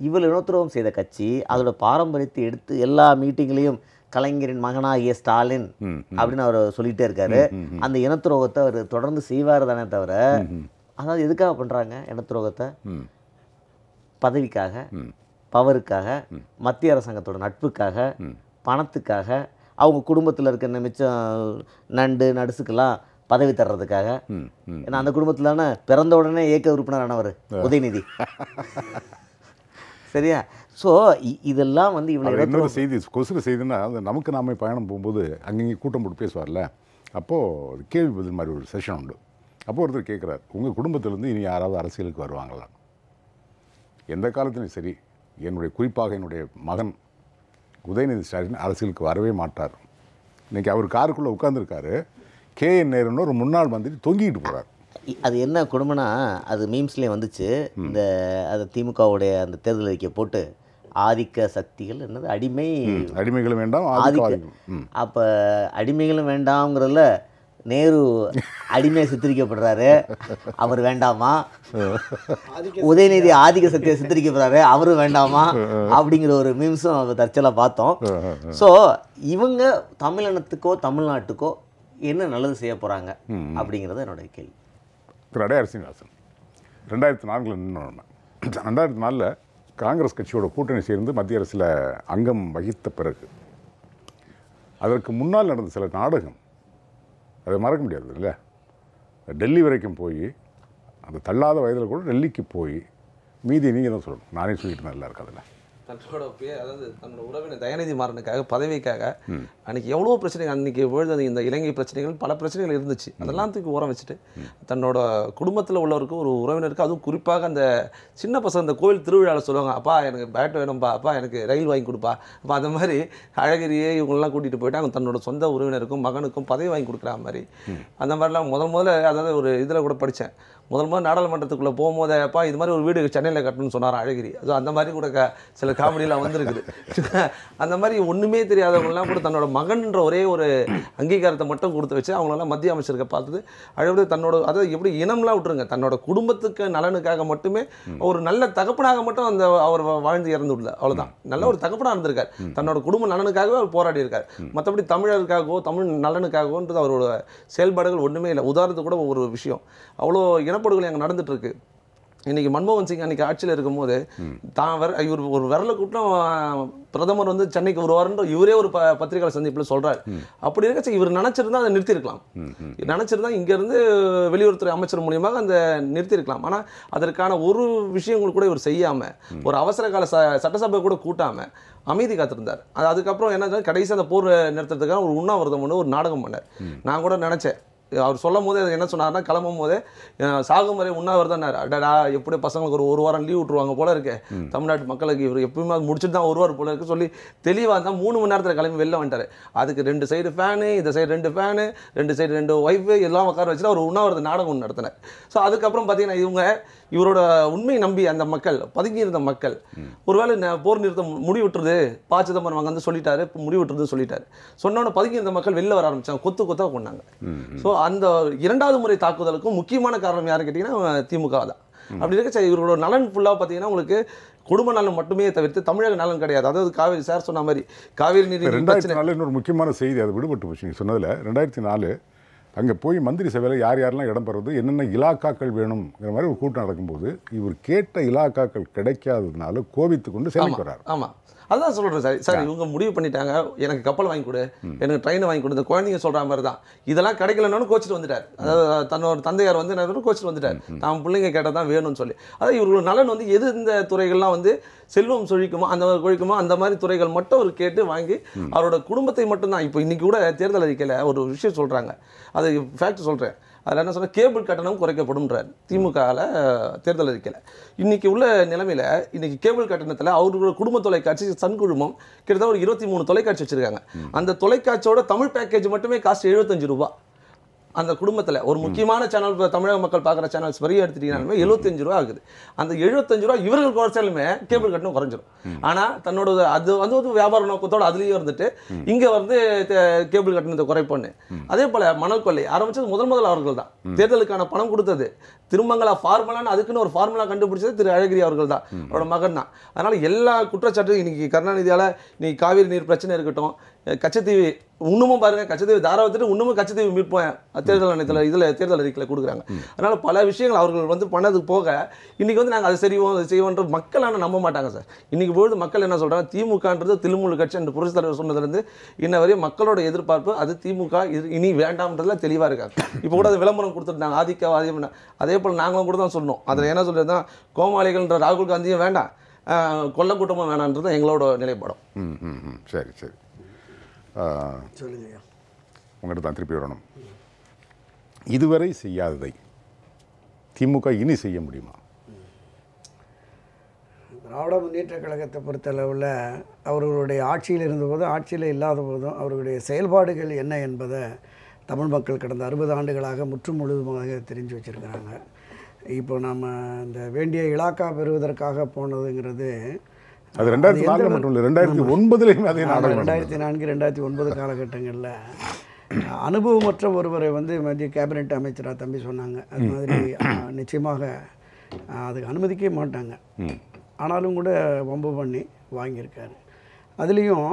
இவ்வளோ இனத்துரோகம் செய்த கட்சி அதோட பாரம்பரியத்தை எடுத்து எல்லா மீட்டிங்லேயும் கலைஞரின் மகனாகிய ஸ்டாலின் அப்படின்னு அவர் சொல்லிகிட்டே இருக்காரு. அந்த இனத்துரோகத்தை அவர் தொடர்ந்து செய்வார் தானே தவிர, அதாவது எதுக்காக பண்ணுறாங்க இனத்துரோகத்தை? பதவிக்காக, பவருக்காக, மத்திய அரசாங்கத்தோட நட்புக்காக, பணத்துக்காக, அவங்க குடும்பத்தில் இருக்க மிச்சம் நண்டு நடுசுக்கெல்லாம் பதவி தர்றதுக்காக. ஏன்னா அந்த குடும்பத்தில் தானே பிறந்த உடனே ஏக்க உறுப்பினரானவர் உதயநிதி. சரியா? ஸோ இதெல்லாம் வந்து இவ்வளோ இன்னொரு செய்தி, கொசுறு செய்தின்னா, அது நமக்கு நாமே பயணம் போகும்போது அங்கங்கே கூட்டம் போட்டு பேசுவார்ல, அப்போது கேள்வி பதில் மாதிரி ஒரு செஷன் உண்டு. அப்போ ஒருத்தர் கேட்குறாரு, உங்கள் குடும்பத்திலேருந்து இனி யாராவது அரசியலுக்கு வருவாங்களா? எந்த காலத்துலையும் சரி, குறிப்பாக என்னுடைய மகன் உதயநிதி ஸ்டாலின் அரசியலுக்கு வரவே மாட்டார். இன்றைக்கி அவர் காருக்குள்ளே உட்காந்துருக்காரு, KN நேருன்னு ஒரு முன்னாள் மந்திரி தொங்கிட்டு போகிறார். அது என்ன கொடுமைனா, அது மீம்ஸ்லேயே வந்துச்சு. இந்த அது திமுகவுடைய அந்த தேர்தல் அறிக்கை போட்டு ஆதிக்க சக்திகள் என்னது அடிமைகளும் வேண்டாம் அப்போ அடிமைகளும் வேண்டாம்ங்கிறதுல நேரு அடிமையை சித்தரிக்கப்படுறாரு, அவர் வேண்டாமா. உதயநிதி ஆதிக்க சக்தியை சித்தரிக்கப்படுறாரு, அவரும் வேண்டாமா அப்படிங்கிற ஒரு மீம்ஸும் தற்செயலாக பார்த்தோம். ஸோ இவங்க தமிழினத்துக்கோ தமிழ்நாட்டுக்கோ என்ன நல்லது செய்ய போகிறாங்க அப்படிங்கிறது என்னுடைய கேள்வி. திரு அடையார் சீனிவாசன், 2004 நின்னோம். 2004 காங்கிரஸ் கட்சியோட கூட்டணி சேர்ந்து மத்திய அரசில் அங்கம் வகித்த பிறகு அதற்கு முன்னால் நடந்த சில நாடகம் அதை மறக்க முடியாது இல்லை. டெல்லி வரைக்கும் போய் அந்த தள்ளாத வயதில் கூட டெல்லிக்கு போய் மீதி நீங்கள் தான் சொல்லணும், நானே சொல்லிட்டு நல்லா இருக்கு. அதில் தன்னோட அதாவது தன்னோட உறவினர் தயாநிதி மாறனுக்காக பதவிக்காக அன்றைக்கி எவ்வளோ பிரச்சனைகள், அன்றைக்கி விழுந்தது இந்த இலங்கை பிரச்சனைகள், பல பிரச்சனைகள் இருந்துச்சு. அதெல்லாம் தூக்கி ஓரம் வச்சுட்டு தன்னோட குடும்பத்தில் உள்ளவருக்கு ஒரு உறவினருக்கு, அதுவும் குறிப்பாக அந்த சின்ன பசங்க இந்த கோயில் திருவிழாவில் சொல்லுவாங்க, அப்பா எனக்கு பேட் வேணும்பா, அப்பா எனக்கு ரயில் வாங்கி கொடுப்பா, அப்போ அந்த மாதிரி அழகிரியே இவங்களெலாம் கூட்டிகிட்டு போயிட்டு அவங்க தன்னோட சொந்த உறவினருக்கும் மகனுக்கும் பதவி வாங்கி கொடுக்குற மாதிரி அந்த மாதிரிலாம் முதல்ல அதாவது ஒரு இதில் கூட படித்தேன். முதல் நாடாளுமன்றத்துக்குள்ளே போகும்போதே அப்பா இது மாதிரி ஒரு வீடு சென்னையில் கட்டணும்னு சொன்னார் அழகிரி. அது அந்த மாதிரி கூட சில காமெடியெலாம் வந்திருக்குது. அந்த மாதிரி ஒன்றுமே தெரியாதவங்களாம் கூட தன்னோட மகன்ற ஒரே ஒரு அங்கீகாரத்தை மட்டும் கொடுத்து வச்சு அவங்களெல்லாம் மத்திய அமைச்சருக்கு பார்த்தது அழகு. தன்னோட அதாவது எப்படி இனம்லாம் விட்டுருங்க, தன்னோட குடும்பத்துக்கு நலனுக்காக மட்டுமே ஒரு நல்ல தகப்பனாக மட்டும் அந்த அவர் வாழ்ந்து இறந்து விடல, அவ்வளோதான். நல்ல ஒரு தகப்பனாக இருந்திருக்கார், தன்னோட குடும்ப நலனுக்காகவே அவர் போராடி இருக்கார். மற்றபடி தமிழருக்காகவோ தமிழ் நலனுக்காகவோன்றது அவரோட செயல்பாடுகள் ஒன்றுமே இல்லை. உதாரணத்துக்கு கூட ஒரு விஷயம், அவ்வளோ இனப்படுகொலை அங்கே நடந்துட்டு இருக்கு. இன்றைக்கி மன்மோகன் சிங் அன்றைக்கி ஆட்சியில் இருக்கும்போது இவர் ஒரு விரலை கூட்டம் பிரதமர் வந்து சென்னைக்கு வருவார்ன்ற இவரே ஒரு பத்திரிகையாளர் சந்திப்பில் சொல்கிறார். அப்படி இருக்க இவர் நினச்சிருந்தா அதை நிறுத்தியிருக்கலாம், நினச்சிருந்தா இங்கேருந்து வெளியுறவுத்துறை அமைச்சர் மூலியமாக அந்த நிறுத்தியிருக்கலாம். ஆனால் அதற்கான ஒரு விஷயங்கள் கூட இவர் செய்யாமல், ஒரு அவசர கால சட்டசபை கூட கூட்டாமல் அமைதி காத்திருந்தார். அதுக்கப்புறம் என்ன கடைசி அந்த போர் நிறுத்தத்துக்காக ஒரு உண்ணாவிரதம் பண்ணி ஒரு நாடகம் பண்ணார். நான் கூட நினச்சேன், அவர் சொல்லும் போதே என்ன சொன்னார்னா, கிளம்பும் போதே சாகும் வரை உண்ணாவிரதம்னார். அடடா எப்படி பசங்களுக்கு ஒரு வாரம் லீவ் விட்டுருவாங்க போல இருக்கு, தமிழ்நாட்டு மக்களுக்கு இவர் எப்பயுமே முடிச்சுட்டு தான் வருவார் போல இருக்கு சொல்லி தெளிவாக இருந்தால் 3 மணி நேரத்தில் கிளம்பி வெளில வந்துட்டார். அதுக்கு 2 சைடு ஃபேனு, இந்த சைடு 2 ஃபேனு, 2 சைடு 2 ஒய்ஃபு எல்லாம் உட்கார வச்சுட்டு அவர் உண்ணாவிரத நாடகம் ஒன்று நடத்தினார். ஸோ அதுக்கப்புறம் பார்த்தீங்கன்னா இவரோட உண்மை நம்பி அந்த மக்கள், பதுங்கி இருந்த மக்கள், ஒருவேளை போர் நிறுத்தம் முடிவிட்டுருது, ப. சிதம்பரம் அங்கே வந்து சொல்லிட்டாரு, முடி விட்டுருது சொல்லிட்டாரு. சொன்னோன்னே பதுங்கி இருந்த மக்கள் வெளில வர ஆரம்பிச்சாங்க, கொத்தாக கொண்டாங்க. ஸோ அந்த 2வது முறை தாக்குதலுக்கும் முக்கியமான காரணம் யாருன்னு கேட்டிங்கன்னா திமுக தான். அப்படி இருக்க இவர்களோட நலன் ஃபுல்லாக பார்த்தீங்கன்னா உங்களுக்கு குடும்ப நலன் மட்டுமே தவிர்த்து தமிழக நலன் கிடையாது. அதாவது காவேரி சார் சொன்ன மாதிரி காவேரி நீர் 2004 இன்னொரு முக்கியமான செய்தி, அது விடுபட்டு போச்சு நீங்கள் சொன்னதில். 2004 அங்கே போய் மந்திரி சபையில் யார் யாரெல்லாம் இடம் பெறுறது, என்னென்ன இலாக்காக்கள் வேணுங்கிற மாதிரி ஒரு கூட்டம் நடக்கும்போது இவர் கேட்ட இலாக்காக்கள் கிடைக்காததுனால கோபித்து கொண்டு சென்னைக்கு வர்றாரு. ஆமாம், அதுதான் சொல்கிறேன் சார். இவங்க முடிவு பண்ணிட்டாங்க, எனக்கு கப்பல் வாங்கி கொடு, எனக்கு ட்ரெயினை வாங்கி கொடு, இந்த குழந்தைங்க சொல்கிற மாதிரி தான். இதெல்லாம் கிடைக்கலன்னு கோச்சிட்டு வந்துட்டார். அதாவது தன்னோட தந்தையார் வந்து என்ன கோச்சிட்டு வந்துட்டார், தான் பிள்ளைங்க கேட்டால் தான் வேணும்னு சொல்லி. அதாவது இவர்களோட நலன் வந்து எது இந்த துறைகள்லாம் வந்து செல்வம் கொழிக்குமோ அந்த மாதிரி துறைகள் மட்டும் அவர் கேட்டு வாங்கி அவரோட குடும்பத்தை மட்டும்தான். இப்போ இன்றைக்கி கூட தேர்தல் அறிக்கையில் ஒரு விஷயம் சொல்கிறாங்க, அது ஃபேக்ட் சொல்கிறேன். அதில் என்ன சொன்னால் கேபிள் கட்டணம் குறைக்கப்படும்ன்றார் திமுகவில் தேர்தல் அறிக்கையில். இன்றைக்கி உள்ள நிலைமையில் இன்றைக்கி கேபிள் கட்டணத்தில் அவர்களோட குடும்ப தொலைக்காட்சி சன் குழுமம் கிட்டத்தட்ட ஒரு 23 தொலைக்காட்சி வச்சுருக்காங்க. அந்த தொலைக்காட்சியோட தமிழ் பேக்கேஜ் மட்டுமே காஸ்ட் 75 ரூபா. அந்த குடும்பத்தில் ஒரு முக்கியமான சேனல், தமிழக மக்கள் பார்க்குற சேனல்ஸ் வரையும் எடுத்துட்டீங்கன்னாலுமே 75 ரூபா ஆகுது. அந்த 75 ரூபா இவர்கள் குறைச்சாலுமே கேபிள் கட்டணம் குறைஞ்சிடும். ஆனால் தன்னோட அது வந்து ஒரு வியாபார நோக்கத்தோடு அதுலேயும் இருந்துட்டு இங்கே வந்து கேபிள் கட்டணத்தை குறைப்பண்ணு. அதே போல் மணல் கொள்ளை ஆரம்பித்தது முதல் அவர்கள் தான். தேர்தலுக்கான பணம் கொடுத்தது திருமங்கலா ஃபார்முலான்னு அதுக்குன்னு ஒரு ஃபார்முலா கண்டுபிடிச்சது திரு அழகிரி அவர்கள் தான், அவரோட மகன் தான். அதனால் எல்லா குற்றச்சாட்டும் இன்றைக்கி கருணாநிதியால் இன்னைக்கு காவிரி நீர் பிரச்சனை இருக்கட்டும், கச்சத்தீவு இன்னமும் பாருங்கள், கச்சத்தீவு தாராவத்துட்டு இன்னமும் கச்சத்தீவு மீட்போம் தேர்தல் ஆணையத்தில் இதில் தேர்தல் அறிக்கையில் கொடுக்குறாங்க. அதனால் பல விஷயங்கள் அவர்கள் வந்து பண்ணதுக்கு போக இன்றைக்கி வந்து நாங்கள் அதை செய்வோன்ற மக்கள் ஆனால் நம்ப மாட்டாங்க சார். இன்றைக்கி பொழுது மக்கள் என்ன சொல்கிறாங்க, திமுகன்றது தில்முழு கட்சி என்று புரட்சித் தலைவர் சொன்னதுலேருந்து இன்ன வரையும் மக்களோட எதிர்பார்ப்பு அது திமுக இனி வேண்டாம்ன்றதுல தெளிவாக இருக்காங்க. இப்போ கூட அது விளம்பரம் கொடுத்துருந்தாங்க, ஆதிக்கம் அதே போல் நாங்களும் கூட தான் சொன்னோம். அதில் என்ன சொல்கிறது தான், கோமாளிகள்ன்ற ராகுல் காந்தியும் வேண்டாம், கொல்ல கூட்டமும் வேணான்றது எங்களோட நிலைப்பாடம். சரி சரி, சொல்லுங்க. உங்கள்கிட்ட தான் திருப்பி வரணும். இதுவரை செய்யாததை திமுக இனி செய்ய முடியுமா? திராவிட முன்னேற்ற கழகத்தை பொறுத்தளவில் அவர்களுடைய ஆட்சியில் இருந்தபோதும் ஆட்சியில் இல்லாத போதும் அவர்களுடைய செயல்பாடுகள் என்ன என்பதை தமிழ் மக்கள் கடந்த 60 ஆண்டுகளாக முற்றும் முழுதுமாக தெரிஞ்சு வச்சுருக்கிறாங்க. இப்போ நம்ம இந்த வேண்டிய இலாக்கா பெறுவதற்காக போனதுங்கிறது அது 2004 மட்டும் இல்லை, 2009 அதே நாடகம். 2004 2009 காலகட்டங்களில் அனுபவமற்ற ஒருவரை வந்து மத்திய கேபினெட் அமைச்சராக தம்பி சொன்னாங்க. அது மாதிரி நிச்சயமாக அதுக்கு அனுமதிக்கவே மாட்டாங்க. ஆனாலும் கூட வம்பு பண்ணி வாங்கியிருக்காரு. அதுலேயும்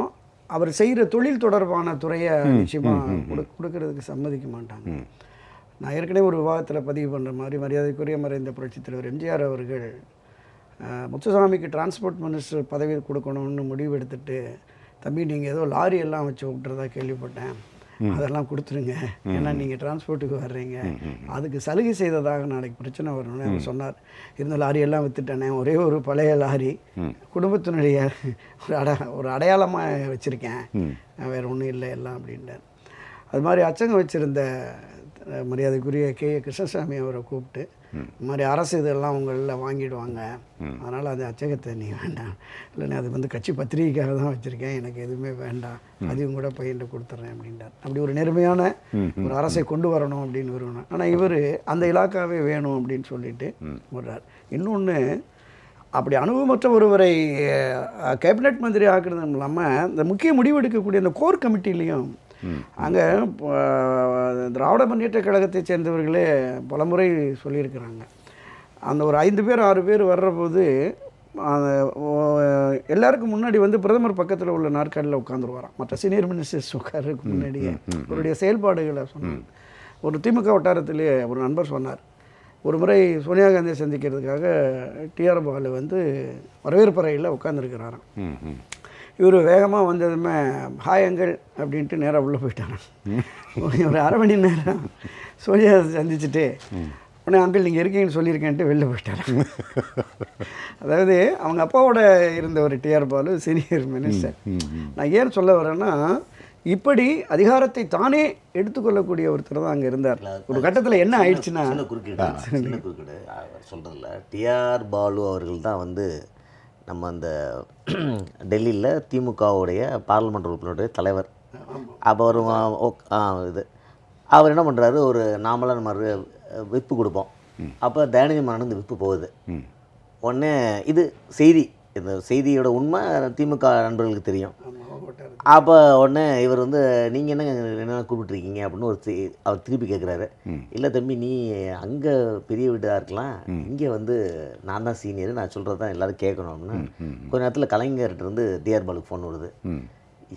அவர் செய்கிற தொழில் தொடர்பான துறையை நிச்சயமாக கொடுக்கறதுக்கு சம்மதிக்க மாட்டாங்க. நான் ஏற்கனவே ஒரு விவாதத்தில் பதிவு பண்ணுற மாதிரி மரியாதைக்குரிய மறைந்த புரட்சித் தலைவர் எம்ஜிஆர் அவர்கள் முத்துசாமிக்கு டிரான்ஸ்போர்ட் மினிஸ்டர் பதவி கொடுக்கணும்னு முடிவு எடுத்துட்டு, தம்பி நீங்கள் ஏதோ லாரி எல்லாம் வச்சு விட்டுறதா கேள்விப்பட்டேன், அதெல்லாம் கொடுத்துருங்க, ஏன்னா நீங்கள் டிரான்ஸ்போர்ட்டுக்கு வர்றீங்க, அதுக்கு சலுகை செய்ததாக நாளைக்கு பிரச்சனை வரணும்னு அவர் சொன்னார். இருந்த லாரியெல்லாம் விற்றுட்டேனே, ஒரே ஒரு பழைய லாரி குடும்பத்தினுடைய ஒரு அடையாளமாக வச்சுருக்கேன், வேறு ஒன்றும் இல்லை எல்லாம் அப்படின்ட்டார். அது மாதிரி அச்சங்க வச்சுருந்த மரியாதைக்குரிய கே கிருஷ்ணசாமி அவரை கூப்பிட்டு, இந்த மாதிரி அரசு இதெல்லாம் உங்களில் வாங்கிடுவாங்க, அதனால் அது அச்சகத்தை நீ வேண்டாம், இல்லைன்னா அது வந்து கட்சி பத்திரிகைக்காக தான் வச்சுருக்கேன், எனக்கு எதுவுமே வேண்டாம், அதையும் கூட பையன்ட்டு கொடுத்துட்றேன் அப்படின்ட்டார். அப்படி ஒரு நேர்மையான ஒரு அரசை கொண்டு வரணும் அப்படின்னு விரும்பினேன். ஆனால் இவர் அந்த இலாக்காவே வேணும் அப்படின்னு சொல்லிட்டு வர்றார். இன்னொன்று, அப்படி அனுபவமற்ற ஒருவரை கேபினட் மந்திரி ஆக்குறதும் இல்லாமல் இந்த முக்கிய முடிவெடுக்கக்கூடிய அந்த கோர் கமிட்டிலையும் அங்கே திராவிட முன்னேற்ற கழகத்தை சேர்ந்தவர்களே பலமுறை சொல்லியிருக்கிறாங்க. அந்த ஒரு 5 பேர் 6 பேர் வர்றபோது எல்லாருக்கும் முன்னாடி வந்து பிரதமர் பக்கத்தில் உள்ள நாற்காலியில் உட்காந்துருவாராம், மற்ற சீனியர் மினிஸ்டர்ஸ் உட்கார்றதுக்கு முன்னாடியே அவருடைய செயல்பாடுகளை சொன்னாங்க. ஒரு திமுக வட்டாரத்திலே ஒரு நண்பர் சொன்னார், ஒரு முறை சோனியா காந்தியை சந்திக்கிறதுக்காக டிஆர் பாலு வந்து வரவேற்பறையில் உட்காந்துருக்கிறாராம். இவர் வேகமாக வந்ததுமே ஹாய் அங்கிள் அப்படின்ட்டு நேராக உள்ளே போயிட்டாங்க. ஒரு அரை மணி நேரம் சோனியா சந்திச்சுட்டு உடனே அங்கிள் நீங்கள் இருக்கீங்கன்னு சொல்லியிருக்கேன்ட்டு வெளில போயிட்டாங்க. அதாவது அவங்க அப்பாவோட இருந்த ஒரு டிஆர் பாலு சீனியர் மினிஸ்டர். நான் ஏன் சொல்ல வரேன்னா, இப்படி அதிகாரத்தை தானே எடுத்துக்கொள்ளக்கூடிய ஒருத்தர் தான் அங்கே இருந்தார். ஒரு கட்டத்தில் என்ன ஆயிடுச்சுன்னா, குறுக்கிடு சொல்கிறதில்ல, டிஆர் பாலு அவர்கள் தான் வந்து நம்ம அந்த டெல்லியில் திமுகவுடைய பார்லிமெண்ட் உறுப்பினருடைய தலைவர். அப்போ ஒரு அவர் என்ன பண்ணுறாரு, ஒரு நாமளாக நம்ம விப்பு கொடுப்போம். அப்போ தயாநிதி மாறன் இந்த விப்பு போகுது. உடனே இது செய்தி, இந்த செய்தியோட உண்மை திமுக நண்பர்களுக்கு தெரியும். அப்போ உடனே இவர் வந்து நீங்கள் என்ன கூப்பிட்டுருக்கீங்க அப்படின்னு அவர் திருப்பி கேட்குறாரு. இல்லை தம்பி, நீ அங்கே பெரிய வீடாக இருக்கலாம், இங்கே வந்து நான் தான் சீனியர், நான் சொல்கிறது தான் எல்லோரும் கேட்கணும்னு. கொஞ்ச நேரத்தில் கலைஞர்கிட்ட இருந்து டிஆர் பாலுக்கு ஃபோன் வருது.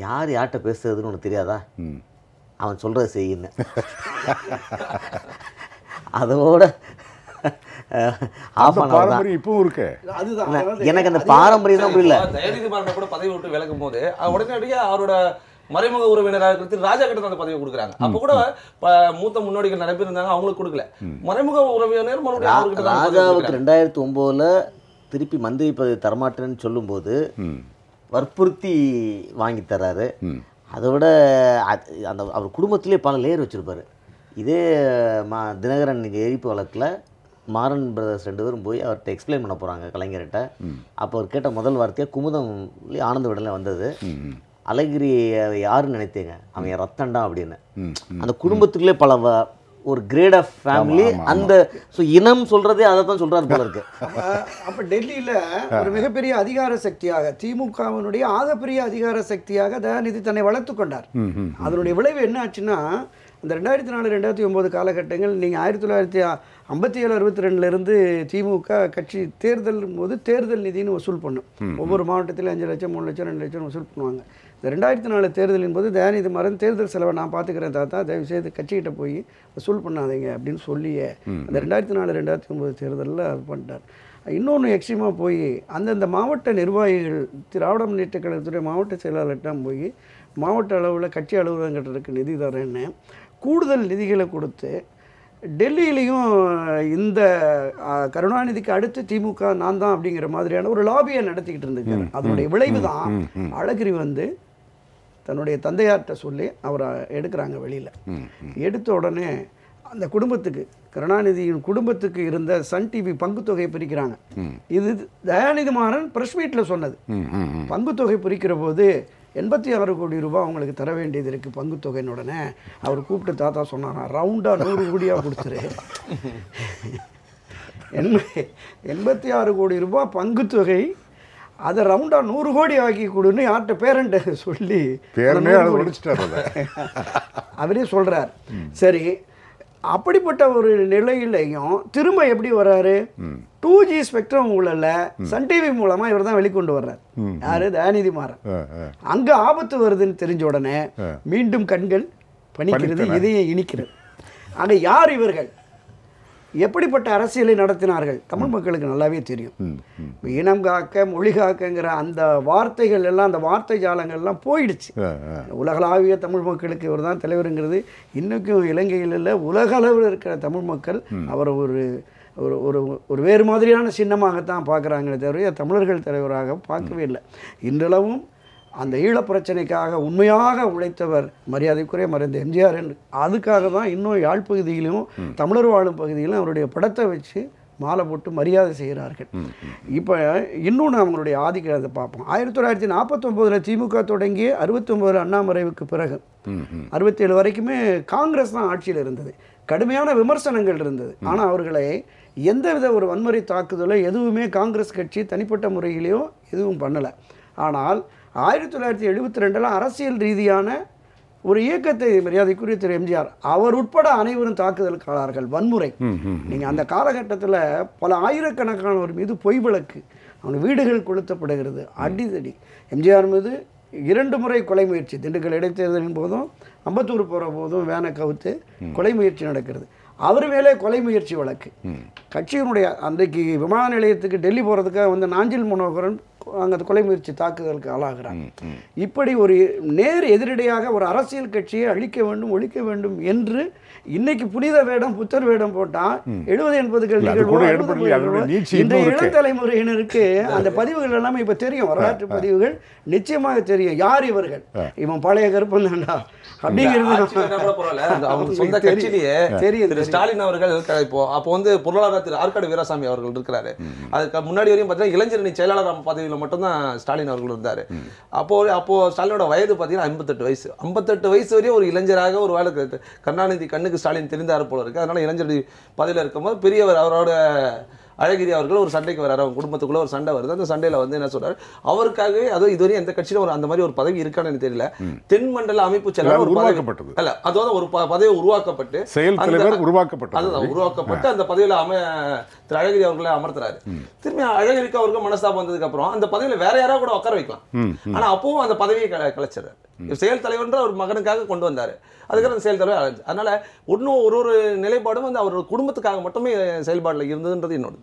யார்கிட்ட பேசுறதுன்னு உனக்கு தெரியாதா, அவன் சொல்கிறத செய்யுன்னு. அதோட இப்பவும் இருக்கு. எனக்கு அந்த பாரம்பரியம் தான் புரியல. தயாநிதி மாறன் கூட பதவி விட்டு விலகும் போது உடனடியாக அவரோட மறைமுக உறவினராக இருக்கிறது ராஜா கிட்ட அந்த பதவி கொடுக்குறாங்க. அப்போ கூட மூத்த முன்னோடிகள் நிறைய பேர் இருந்தாங்க, அவங்களுக்கு கொடுக்கல. மறைமுக உறவினர் ராஜாவுக்கு 2009 திருப்பி மந்திரி பதவி தரமாட்டேன்னு சொல்லும்போது வற்புறுத்தி வாங்கி தர்றாரு. அதை விட அந்த அவர் குடும்பத்திலே பல லேயர் வச்சுருப்பார். இதே தினகரன் எரிப்பு வழக்கில் மாறன் பிரதர்ஸ் 2 பேரும் போய் அவர்கிட்ட எக்ஸ்பிளைன் பண்ண போகிறாங்க கலைஞர்கிட்ட. அப்போ அவர் கேட்ட முதல் வார்த்தையாக குமுதம் ஆனந்த விடலை வந்தது, அழகிரி யாருன்னு நினைத்தீங்க, அவன் என் ரத்தண்டா அப்படின்னு. அந்த குடும்பத்துக்குள்ளே பல ஒரு கிரேட் ஆஃப் ஃபேமிலி, அந்த இனம் சொல்கிறதே அதை தான் சொல்கிறாரு போல இருக்கு. அப்போ டெல்லியில் ஒரு மிகப்பெரிய அதிகார சக்தியாக, திமுகவினுடைய ஆகப்பெரிய அதிகார சக்தியாக தயாநிதி தன்னை வளர்த்து கொண்டார். அதனுடைய விளைவு என்ன ஆச்சுன்னா, இந்த 2004 2009 காலகட்டங்கள், நீங்கள் 1957 62 திமுக கட்சி தேர்தல் போது தேர்தல் நிதினு வசூல் பண்ணும். ஒவ்வொரு மாவட்டத்திலும் 5 லட்சம் 3 லட்சம் 2 லட்சம் வசூல் பண்ணுவாங்க. இந்த 2004 தேர்தலின் போது தயாநிதி மாறன் தேர்தல் செலவை நான் பார்த்துக்கிறேன் தாத்தா, தயவுசெய்து கட்சிக்கிட்ட போய் வசூல் பண்ணாதீங்க அப்படின்னு சொல்லியே அந்த 2004 2009 தேர்தலில் அது பண்ணிட்டார். இன்னொன்று எக்ஸ்ட்ரீமாக போய் அந்தந்த மாவட்ட நிர்வாகிகள், திராவிட முன்னேற்ற கழகத்துடைய மாவட்ட செயலாளர்கிட்ட போய் மாவட்ட அளவில் கட்சி அலுவலகங்களுக்கு நிதி தரேன்னு கூடுதல் நிதிகளை கொடுத்து டெல்லியிலையும் இந்த கருணாநிதிக்கு அடுத்து திமுக நான் தான் அப்படிங்கிற மாதிரியான ஒரு லாபியை நடத்திக்கிட்டு இருந்துக்காரு. அதனுடைய விளைவு தான் அழகிரி வந்து தன்னுடைய தந்தையார்கிட்ட சொல்லி அவரை எடுக்கிறாங்க வெளியில். எடுத்த உடனே அந்த குடும்பத்துக்கு, கருணாநிதியின் குடும்பத்துக்கு இருந்த சன் டிவி பங்குத்தொகையை பிரிக்கிறாங்க. இது தயாநிதி மாறன் பிரஸ் மீட்டில் சொன்னது. பங்குத்தொகை பிரிக்கிற போது 86 கோடி ரூபாய் அவங்களுக்கு தர வேண்டியது இருக்குது பங்குத்தொகைன்னு. உடனே அவர் கூப்பிட்டு தாத்தா சொன்னாரா, ரவுண்டாக 100 கோடியாக கொடுத்துரு, 86 கோடி ரூபாய் பங்குத்தொகை, அதை ரவுண்டாக 100 கோடி ஆக்கி கொடுன்னு யார்கிட்ட பேரண்ட்டை சொல்லி அவரே சொல்கிறார். சரி, அப்படிப்பட்ட ஒரு நிலையிலையும் திரும்ப எப்படி வர்றாரு, 2G ஸ்பெக்ட்ரம் ஊழல்ல சன் டிவி மூலமா இவர் தான் வெளிக்கொண்டு வர்றார். யாரு, தயாநிதி மாறன். அங்க ஆபத்து வருதுன்னு தெரிஞ்ச உடனே மீண்டும் கண்கள் பணிக்கிறது, இதையே இனிக்கிறது. ஆக யார் இவர்கள், எப்படிப்பட்ட அரசியலை நடத்தினார்கள் தமிழ் மக்களுக்கு நல்லாவே தெரியும். இனம் காக்க மொழி காக்கங்கிற அந்த வார்த்தைகள் எல்லாம், அந்த வார்த்தை ஜாலங்கள்லாம் போயிடுச்சு. உலகளாவிய தமிழ் மக்களுக்கு இவர் தான் தலைவருங்கிறது இன்றைக்கும் இலங்கையில் இல்லை, உலகளவில் இருக்கிற தமிழ் மக்கள் அவர் ஒரு ஒரு ஒரு வேறு மாதிரியான சின்னமாகத்தான் பார்க்குறாங்களே தவிர தமிழர்கள் தலைவராக பார்க்கவே இல்லை. இன்றளவும் அந்த ஈழப் பிரச்சனைக்காக உண்மையாக உழைத்தவர் மரியாதைக்குரிய மறைந்த எம்ஜிஆர் என்று. அதுக்காக தான் இன்னும் யாழ் பகுதியிலும் தமிழர் வாழும் பகுதியிலும் அவருடைய படத்தை வச்சு மாலை போட்டு மரியாதை செய்கிறார்கள். இப்போ இன்னொன்று அவங்களுடைய ஆதிக்கத்தை பார்ப்போம். 1949 திமுக தொடங்கி 69 அண்ணா மறைவுக்கு பிறகு 67 வரைக்குமே காங்கிரஸ் தான் ஆட்சியில் இருந்தது. கடுமையான விமர்சனங்கள் இருந்தது. ஆனால் அவர்களை எந்தவித ஒரு வன்முறை தாக்குதலோ எதுவுமே காங்கிரஸ் கட்சி தனிப்பட்ட முறையிலேயோ எதுவும் பண்ணலை. ஆனால் 1972 அரசியல் ரீதியான ஒரு இயக்கத்தை மரியாதைக்குரிய திரு எம்ஜிஆர் அவர் உட்பட அனைவரும் தாக்குதலுக்காளர்கள், வன்முறை. நீங்கள் அந்த காலகட்டத்தில் பல ஆயிரக்கணக்கானவர் மீது பொய் வழக்கு, அவங்க வீடுகள் கொளுத்தப்படுகிறது, அடிதடி. எம்ஜிஆர் மீது 2 முறை கொலை முயற்சி, திண்டுக்கல் இடைத்தேர்தலின் போதும் அம்பத்தூர் போகிற போதும் வேனை கவுத்து கொலை முயற்சி நடக்கிறது. அவர் மேலே கொலை முயற்சி வழக்கு. கட்சியினுடைய அன்றைக்கு விமான நிலையத்துக்கு டெல்லி போகிறதுக்காக வந்து நாஞ்சில் மனோகரன் அங்கே கொலை முயற்சி தாக்குதலுக்கு ஆளாகிறார். இப்படி ஒரு நேர் எதிரடியாக ஒரு அரசியல் கட்சியை அழிக்க வேண்டும், ஒழிக்க வேண்டும் என்று இன்னைக்கு புனித வேடம் புத்தர் வேடம் போட்டால் 70-80 இந்த இளம் தலைமுறையினருக்கு அந்த பதிவுகள் எல்லாமே இப்போ தெரியும். வரலாற்று பதிவுகள் நிச்சயமாக தெரியும். யார் இவர்கள், இவன் பழைய கருப்பன் தாண்டா ஸ்டாலின் அவர்கள் அப்போ வந்து பொருளாதார ஆற்காடு வீராசாமி அவர்கள் இருக்கிறாரு. அதுக்கு முன்னாடி வரையும் பார்த்தீங்கன்னா இளைஞரணி செயலாளர் பதவியில் மட்டும்தான் ஸ்டாலின் அவர்கள் இருந்தார். அப்போ ஸ்டாலினோட வயது பார்த்தீங்கன்னா 58 வயசு. 58 வயசு வரையும் ஒரு இளைஞராக ஒரு வேலை கருணாநிதி கண்ணுக்கு ஸ்டாலின் தெரிந்தார் போல இருக்கு. அதனால இளைஞரணி பதவியில் இருக்கும்போது பெரியவர் அவரோட அழகிரி அவர்கள் ஒரு சண்டைக்கு வர்றாரு. அவங்க குடும்பத்துக்குள்ள ஒரு சண்டை வருது. அந்த சண்டையில் வந்து என்ன சொல்றாரு, அவருக்காகவே அதுவும் இதுவரையும் எந்த கட்சியிலும் ஒரு அந்த மாதிரி ஒரு பதவி இருக்கான்னு எனக்கு தெரியல. தென்மண்டல அமைப்பு செயலாளர் உருவாக்கப்பட்டது அல்ல, அதாவது ஒரு பதவி உருவாக்கப்பட்டு செயல் தலைவர் உருவாக்கப்பட்டது. அதுதான் உருவாக்கப்பட்டு அந்த பதவியில திரு அழகிரி அவர்களை அமர்த்துறாரு. திரும்பி அழகிரிக்கு அவருக்கு மனஸ்தாபம் வந்ததுக்கு அப்புறம் அந்த பதவியில வேற யாராவது கூட உட்கார வைக்கலாம். ஆனா அப்பவும் அந்த பதவியை கலைச்சிடுறாரு. செயல் தலைவர்ன்ற ஒரு மகனுக்காக கொண்டு வந்தாரு. அதுக்காக செயல் தலைவர். அதனால இன்னும் ஒரு நிலைப்பாடும் வந்து அவர் குடும்பத்துக்காக மட்டுமே செயல்பாடுல இருந்ததுன்றது என்னோட.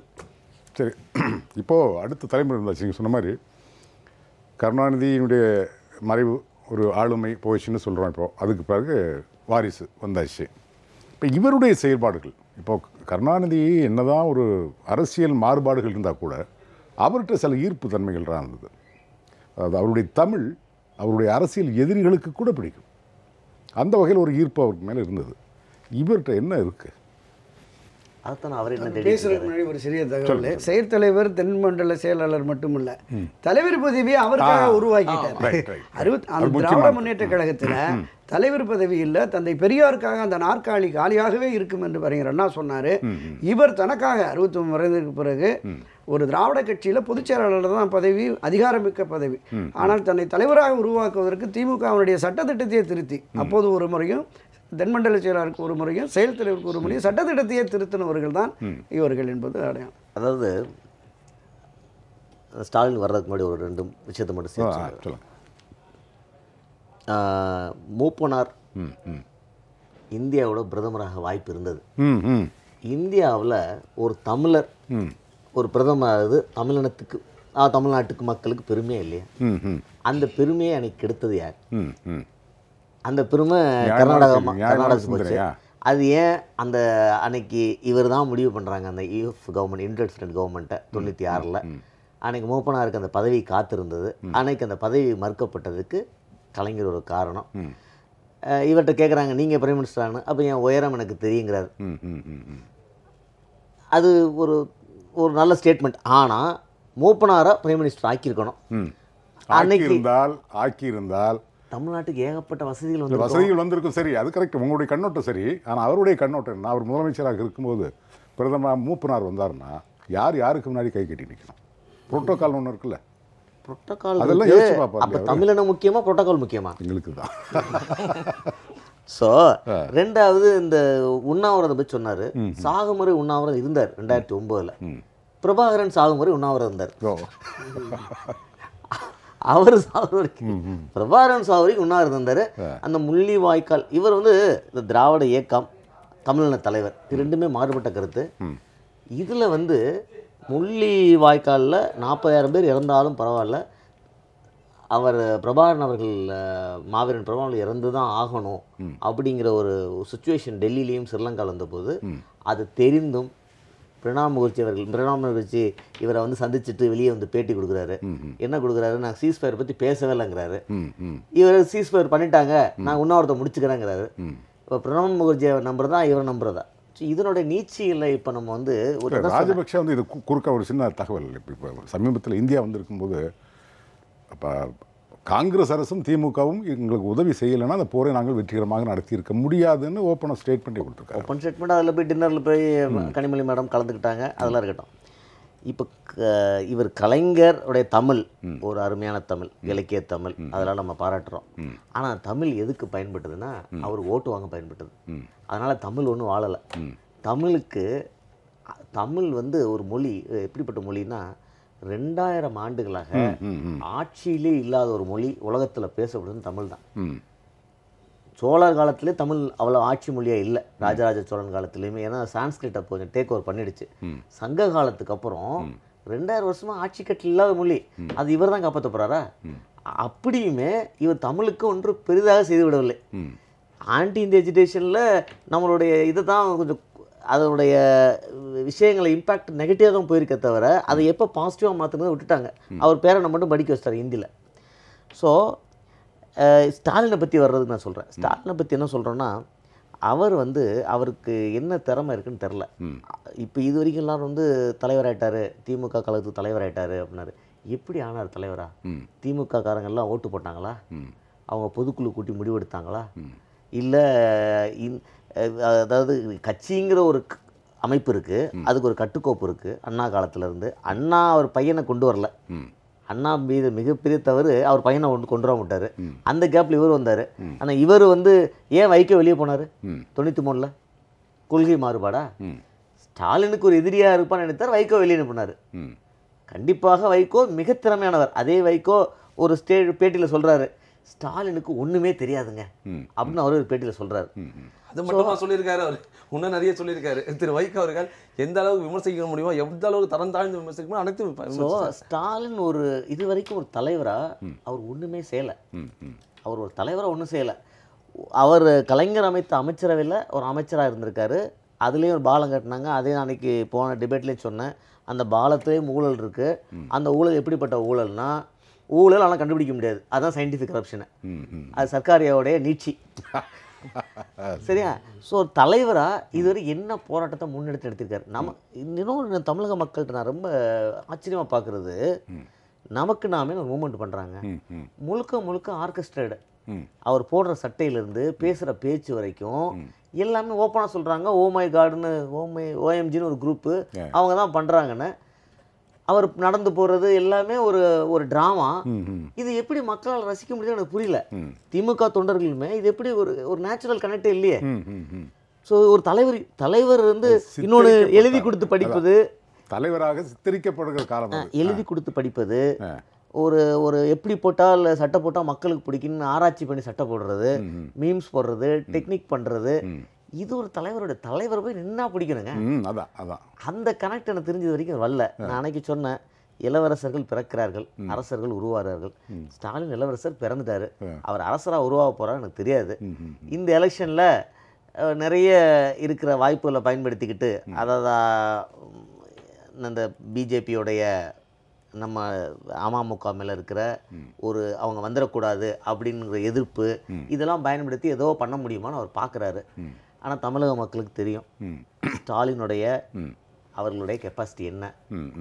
சரி, இப்போது அடுத்த தலைமுறை இருந்தாச்சு. நீங்கள் சொன்ன மாதிரி கருணாநிதியினுடைய மறைவு ஒரு ஆளுமை போயிடுச்சுன்னு சொல்கிறோம். இப்போது அதுக்கு பிறகு வாரிசு வந்தாச்சு. இப்போ இவருடைய செயல்பாடுகள், இப்போது கருணாநிதி என்னதான் ஒரு அரசியல் மாறுபாடுகள் இருந்தால் கூட அவர்கிட்ட சில ஈர்ப்பு தன்மைகள் தான் இருந்தது. அதாவது அவருடைய தமிழ் அவருடைய அரசியல் எதிரிகளுக்கு கூட பிடிக்கும். அந்த வகையில் ஒரு ஈர்ப்பு அவருக்கு மேலே இருந்தது. இவர்கிட்ட என்ன இருக்குது? அதுதான் அவர் என்ன பேசுறதுக்கு முன்னாடி ஒரு சிறிய தகவல். செயற்தலைவர் தென்மண்டல செயலாளர் மட்டுமல்ல, தலைவர் பதவியை அவருக்காக உருவாக்கிட்டார். திராவிட முன்னேற்ற கழகத்தில் தலைவர் பதவி இல்லை, தந்தை பெரியாருக்காக அந்த நாற்காலி காலியாகவே இருக்கும் என்று அறிஞர் அண்ணா சொன்னார். இவர் தனக்காக 69 மறைந்ததுக்கு பிறகு ஒரு திராவிட கட்சியில் பொதுச் செயலாளர் தான் பதவி, அதிகாரமிக்க பதவி. ஆனால் தன்னை தலைவராக உருவாக்குவதற்கு திமுகவினுடைய சட்டத்திட்டத்தையே திருத்தி, அப்போது ஒரு முறையும் தென்மண்டல செயலாளருக்கு ஒரு முறையும் செயல் தலைவருக்கு ஒரு முறையும் சட்டத்திட்டத்தையே திருத்தினவர்கள் தான் இவர்கள் என்பது அடையாளம். அதாவது ஸ்டாலின் வர்றதுக்கு முன்னாடி ஒரு 2 விஷயத்தை மட்டும் சேர்த்து, மூப்பனார் இந்தியாவோட பிரதமராக வாய்ப்பு இருந்தது. இந்தியாவில் ஒரு தமிழர் ஒரு பிரதமராவது தமிழினத்துக்கு தமிழ்நாட்டுக்கு மக்களுக்கு பெருமையே இல்லையா? அந்த பெருமையை அன்னைக்கு கெடுத்தது யார்? அந்த பெருமை கர்நாடகாவுக்கு போச்சு. அது ஏன் அந்த அன்னைக்கு இவர் தான் முடிவு பண்ணுறாங்க, அந்த யூஎஃப் கவர்மெண்ட், இன்டர்ஸ்டன்ட் கவர்மெண்ட்டை 96ல் அன்னைக்கு மூப்பனாருக்கு அந்த பதவி காத்திருந்தது. அன்னைக்கு அந்த பதவி மறுக்கப்பட்டதுக்கு கலைஞர் ஒரு காரணம். இவர்கிட்ட கேட்குறாங்க, நீங்கள் பிரைம் மினிஸ்டரானு, அப்போ என் உயரம் எனக்கு தெரியுங்கிறார். அது ஒரு ஒரு நல்ல ஸ்டேட்மெண்ட். ஆனால் மூப்பனாரை பிரைம் மினிஸ்டர் ஆக்கியிருக்கணும். ஆக்கியிருந்தால் தமிழ்நாட்டுக்கு ஏகப்பட்ட வசதிகள் வந்திருக்கும். சரி, அது கரெக்ட், உங்களுடைய கண்ணோட்டம் சரி. ஆனால் அவருடைய கண்ணோட்டம் என்ன? அவர் முதலமைச்சராக இருக்கும்போது பிரதமர் மூப்பனார் வந்தாருன்னா யாருக்கு முன்னாடி கை கட்டி நிற்கணும்? புரோட்டோகால் ஒன்று இருக்குல்ல, புரோட்டோகால் அதெல்லாம் யோசிச்சு பார்ப்பாங்க. அப்போ தமிழினம் முக்கியமாக புரோட்டோகால் முக்கியமா? எங்களுக்கு தான். ஸோ 2வது இந்த உண்ணாவிரதம் பற்றி சொன்னார். சாகுமுறை உண்ணாவிரதம் இருந்தார் 2009. பிரபாகரன் சாகுமுறை உண்ணாவிரதம் இருந்தார். அவர் சாகுவரைக்கும் பிரபாகரன் சாகுவரைக்கும் உண்ணாவிரதம் இருந்தார். அந்த முள்ளிவாய்க்கால் இவர் வந்து இந்த திராவிட இயக்கம் தமிழின தலைவர். இது ரெண்டுமே மாறுபட்ட கருத்து. இதில் வந்து முள்ளி வாய்க்காலில் 40,000 பேர் இறந்தாலும் பரவாயில்ல, அவர் பிரபாகரன் அவர்கள் மாவீரன் பிரபாகரன் இறந்து தான் ஆகணும் அப்படிங்கிற ஒரு சுச்சுவேஷன் டெல்லியிலையும் ஸ்ரீலங்காவில் வந்தபோது அது தெரிந்தும் பிரணாப் முகர்ஜி இவரை வந்து சந்திச்சுட்டு வெளியே வந்து பேட்டி கொடுக்குறாரு. என்ன கொடுக்குறாரு, நான் சீஸ்ஃபயர் பற்றி பேசவே இல்லைங்கிறாரு. இவர் சீஸ்ஃபயர் பண்ணிட்டாங்க, நான் உண்ணாவிரத்தை முடிச்சுக்கிறேங்கிறாரு. இப்போ பிரணாப் முகர்ஜியை நம்புறதா இவரை நம்புறதா? இதனுடைய நீட்சியில் இப்போ நம்ம வந்து ஒரு ராஜபக்ஷ வந்து இது குறுக்க ஒரு சின்ன தகவல். இப்போ சமீபத்தில் இந்தியா வந்திருக்கும்போது அப்போ காங்கிரஸ் அரசும் திமுகவும் எங்களுக்கு உதவி செய்யலைன்னா அந்த போரை நாங்கள் வெற்றிகரமாக நடத்தியிருக்க முடியாதுன்னு ஓப்பனாக ஸ்டேட்மெண்ட்டே கொடுத்துருக்காங்க. Open statement. அதில் போய் டின்னரில் போய் கனிமொழி மேடம் கலந்துக்கிட்டாங்க, அதெல்லாம் இருக்கட்டும். இப்போ இவர் கலைஞருடைய தமிழ் ஒரு அருமையான தமிழ், இலக்கிய தமிழ், அதெல்லாம் நம்ம பாராட்டுறோம். ஆனால் தமிழ் எதுக்கு பயன்பட்டதுன்னா அவர் ஓட்டு வாங்க பயன்பட்டது. அதனால் தமிழ் ஒன்றும் வாழலை. தமிழுக்கு தமிழ் வந்து ஒரு மொழி, எப்படிப்பட்ட மொழின்னா 2000 ஆண்டுகளாக ஆட்சியிலே இல்லாத ஒரு மொழி உலகத்தில் பேசப்படுறது தமிழ் தான். சோழர் காலத்திலே தமிழ் அவ்வளோ ஆட்சி மொழியாக இல்லை, ராஜராஜ சோழன் காலத்துலேயுமே. ஏன்னா சான்ஸ்கிரிட்டை கொஞ்சம் டேக் ஓவர் பண்ணிடுச்சு. சங்க காலத்துக்கு அப்புறம் 2000 வருஷமாக ஆட்சி கட்டில் இல்லாத மொழி, அது இவர் தான் காப்பாற்ற போகிறாரா? அப்படியுமே இவர் தமிழுக்கு ஒன்று பெரிதாக செய்து விடவில்லை. ஆன்டி இந்திய எஜுகேஷனில் நம்மளுடைய இதை தான் கொஞ்சம் அதனுடைய விஷயங்களை இம்பேக்ட் நெகட்டிவாக தான் போயிருக்க தவிர அதை எப்போ பாசிட்டிவாக மாற்றுனதை விட்டுட்டாங்க. அவர் பேரனை மட்டும் படிக்க வச்சிட்டார் ஹிந்தியில். ஸோ ஸ்டாலினை பற்றி வர்றதுக்கு நான் சொல்கிறேன். ஸ்டாலினை பற்றி என்ன சொல்கிறேன்னா, அவர் வந்து அவருக்கு என்ன திறமை இருக்குன்னு தெரில. இப்போ இது வரைக்கும் எல்லாரும் வந்து தலைவராயிட்டார், திமுக கழகத்துக்கு தலைவராயிட்டார் அப்படின்னாரு. எப்படி ஆனார் தலைவரா? திமுக காரங்கெல்லாம் ஓட்டு போட்டாங்களா? அவங்க பொதுக்குழு கூட்டி முடிவெடுத்தாங்களா? இல்லை அதாவது கட்சிங்கிற ஒரு அமைப்பு இருக்குது, அதுக்கு ஒரு கட்டுக்கோப்பு இருக்குது. அண்ணா காலத்திலேருந்து அண்ணா அவர் பையனை கொண்டு வரல. அண்ணா மீது மிகப்பெரிய தவறு அவர் பையனை கொண்டு வர விட்டார். அந்த கேப்பில் இவர் வந்தார். ஆனால் இவர் வந்து ஏன் வைகோ வெளியே போனார் 93ல்? கொள்கை மாறுபாடா? ஸ்டாலினுக்கு ஒரு எதிரியாக இருப்பான்னு நினைத்தார், வைகோ வெளியே அனுப்பினார். கண்டிப்பாக வைகோ மிக திறமையானவர். அதே வைகோ ஒரு பேட்டியில் சொல்கிறாரு, ஸ்டாலினுக்கு ஒன்றுமே தெரியாதுங்க அப்படின்னு அவர் ஒரு பேட்டியில் சொல்கிறார். அது மட்டும் சொல்லியிருக்காரு. அவர் இன்னும் நிறைய சொல்லியிருக்காரு. திரு வைகோ அவர்கள் எந்த அளவுக்கு விமர்சிக்க முடியுமோ, எந்த அளவுக்கு தரம் தாழ்ந்து விமர்சிக்கணுமோ அனைத்தும். ஸ்டாலின் ஒரு இது வரைக்கும் ஒரு தலைவராக அவர் ஒன்றுமே செய்யலை. அவர் ஒரு தலைவராக ஒன்றும் செய்யலை. அவர் கலைஞர் அமைத்த அமைச்சரவையில் ஒரு அமைச்சராக இருந்திருக்காரு. அதுலேயும் ஒரு பாலம் கட்டினாங்க. அதே அன்னைக்கு போன டிபேட்லேயும் சொன்னேன், அந்த பாலத்திலேயும் ஊழல் இருக்குது. அந்த ஊழல் எப்படிப்பட்ட ஊழல்னா, ஊழல் ஆனால் கண்டுபிடிக்க முடியாது, அதுதான் சயின்டிஃபிக் கரப்ஷனு. அது சர்க்காரியோடைய நீட்சி. சரியா? ஸோ ஒரு தலைவராக இதுவரை என்ன போராட்டத்தை முன்னெடுத்து எடுத்திருக்காரு. இன்னொரு தமிழக மக்கள்கிட்ட நான் ரொம்ப ஆச்சரியமாக பார்க்குறது, நமக்கு நாமே ஒரு மூமெண்ட் பண்ணுறாங்க. முழுக்க முழுக்க ஆர்கெஸ்ட்ரேடு. அவர் போடுற சட்டையிலேருந்து பேசுகிற பேச்சு வரைக்கும் எல்லாமே ஓப்பனாக சொல்கிறாங்க. ஓமை கார்டுன்னு ஓஎம்ஜின்னு ஒரு குரூப்பு அவங்க தான் பண்ணுறாங்கன்னு. அவர் நடந்து போகிறது எல்லாமே ஒரு ட்ராமா. இது எப்படி மக்களால் ரசிக்க முடியுது எனக்கு புரியல. திமுக தொண்டர்களுமே இது எப்படி ஒரு நேச்சுரல் கனெக்டே இல்லையே. ஸோ ஒரு தலைவர் வந்து இன்னொன்று எழுதி கொடுத்து படிப்பது, தலைவராக சித்தரிக்கப்படுகிற காலம், எழுதி கொடுத்து படிப்பது, ஒரு எப்படி போட்டால் சட்டை போட்டால் மக்களுக்கு பிடிக்குன்னு ஆராய்ச்சி பண்ணி சட்டை போடுறது, மீம்ஸ் போடுறது, டெக்னிக் பண்ணுறது, இது ஒரு தலைவர் போய் நின்னா பிடிக்கணுங்க. அந்த கனெக்ட் எனக்கு தெரிஞ்சது வரைக்கும் வரல. நான் அன்னைக்கு சொன்னேன், இளவரசர்கள் பிறக்கிறார்கள், அரசர்கள் உருவாகிறார்கள். ஸ்டாலின் இளவரசர் பிறந்துட்டாரு, அவர் அரசராக உருவாக போகிறார் எனக்கு தெரியாது. இந்த எலெக்ஷனில் நிறைய இருக்கிற வாய்ப்புகளை பயன்படுத்திக்கிட்டு, அதாவது இந்த பிஜேபியோடைய நம்ம அமமுக மேலே இருக்கிற அவங்க வந்துடக்கூடாது அப்படிங்கிற எதிர்ப்பு, இதெல்லாம் பயன்படுத்தி ஏதோ பண்ண முடியுமான்னு அவர் பார்க்குறாரு. ஆனால் தமிழக மக்களுக்கு தெரியும் ஸ்டாலினுடைய அவர்களுடைய கெப்பாசிட்டி என்ன.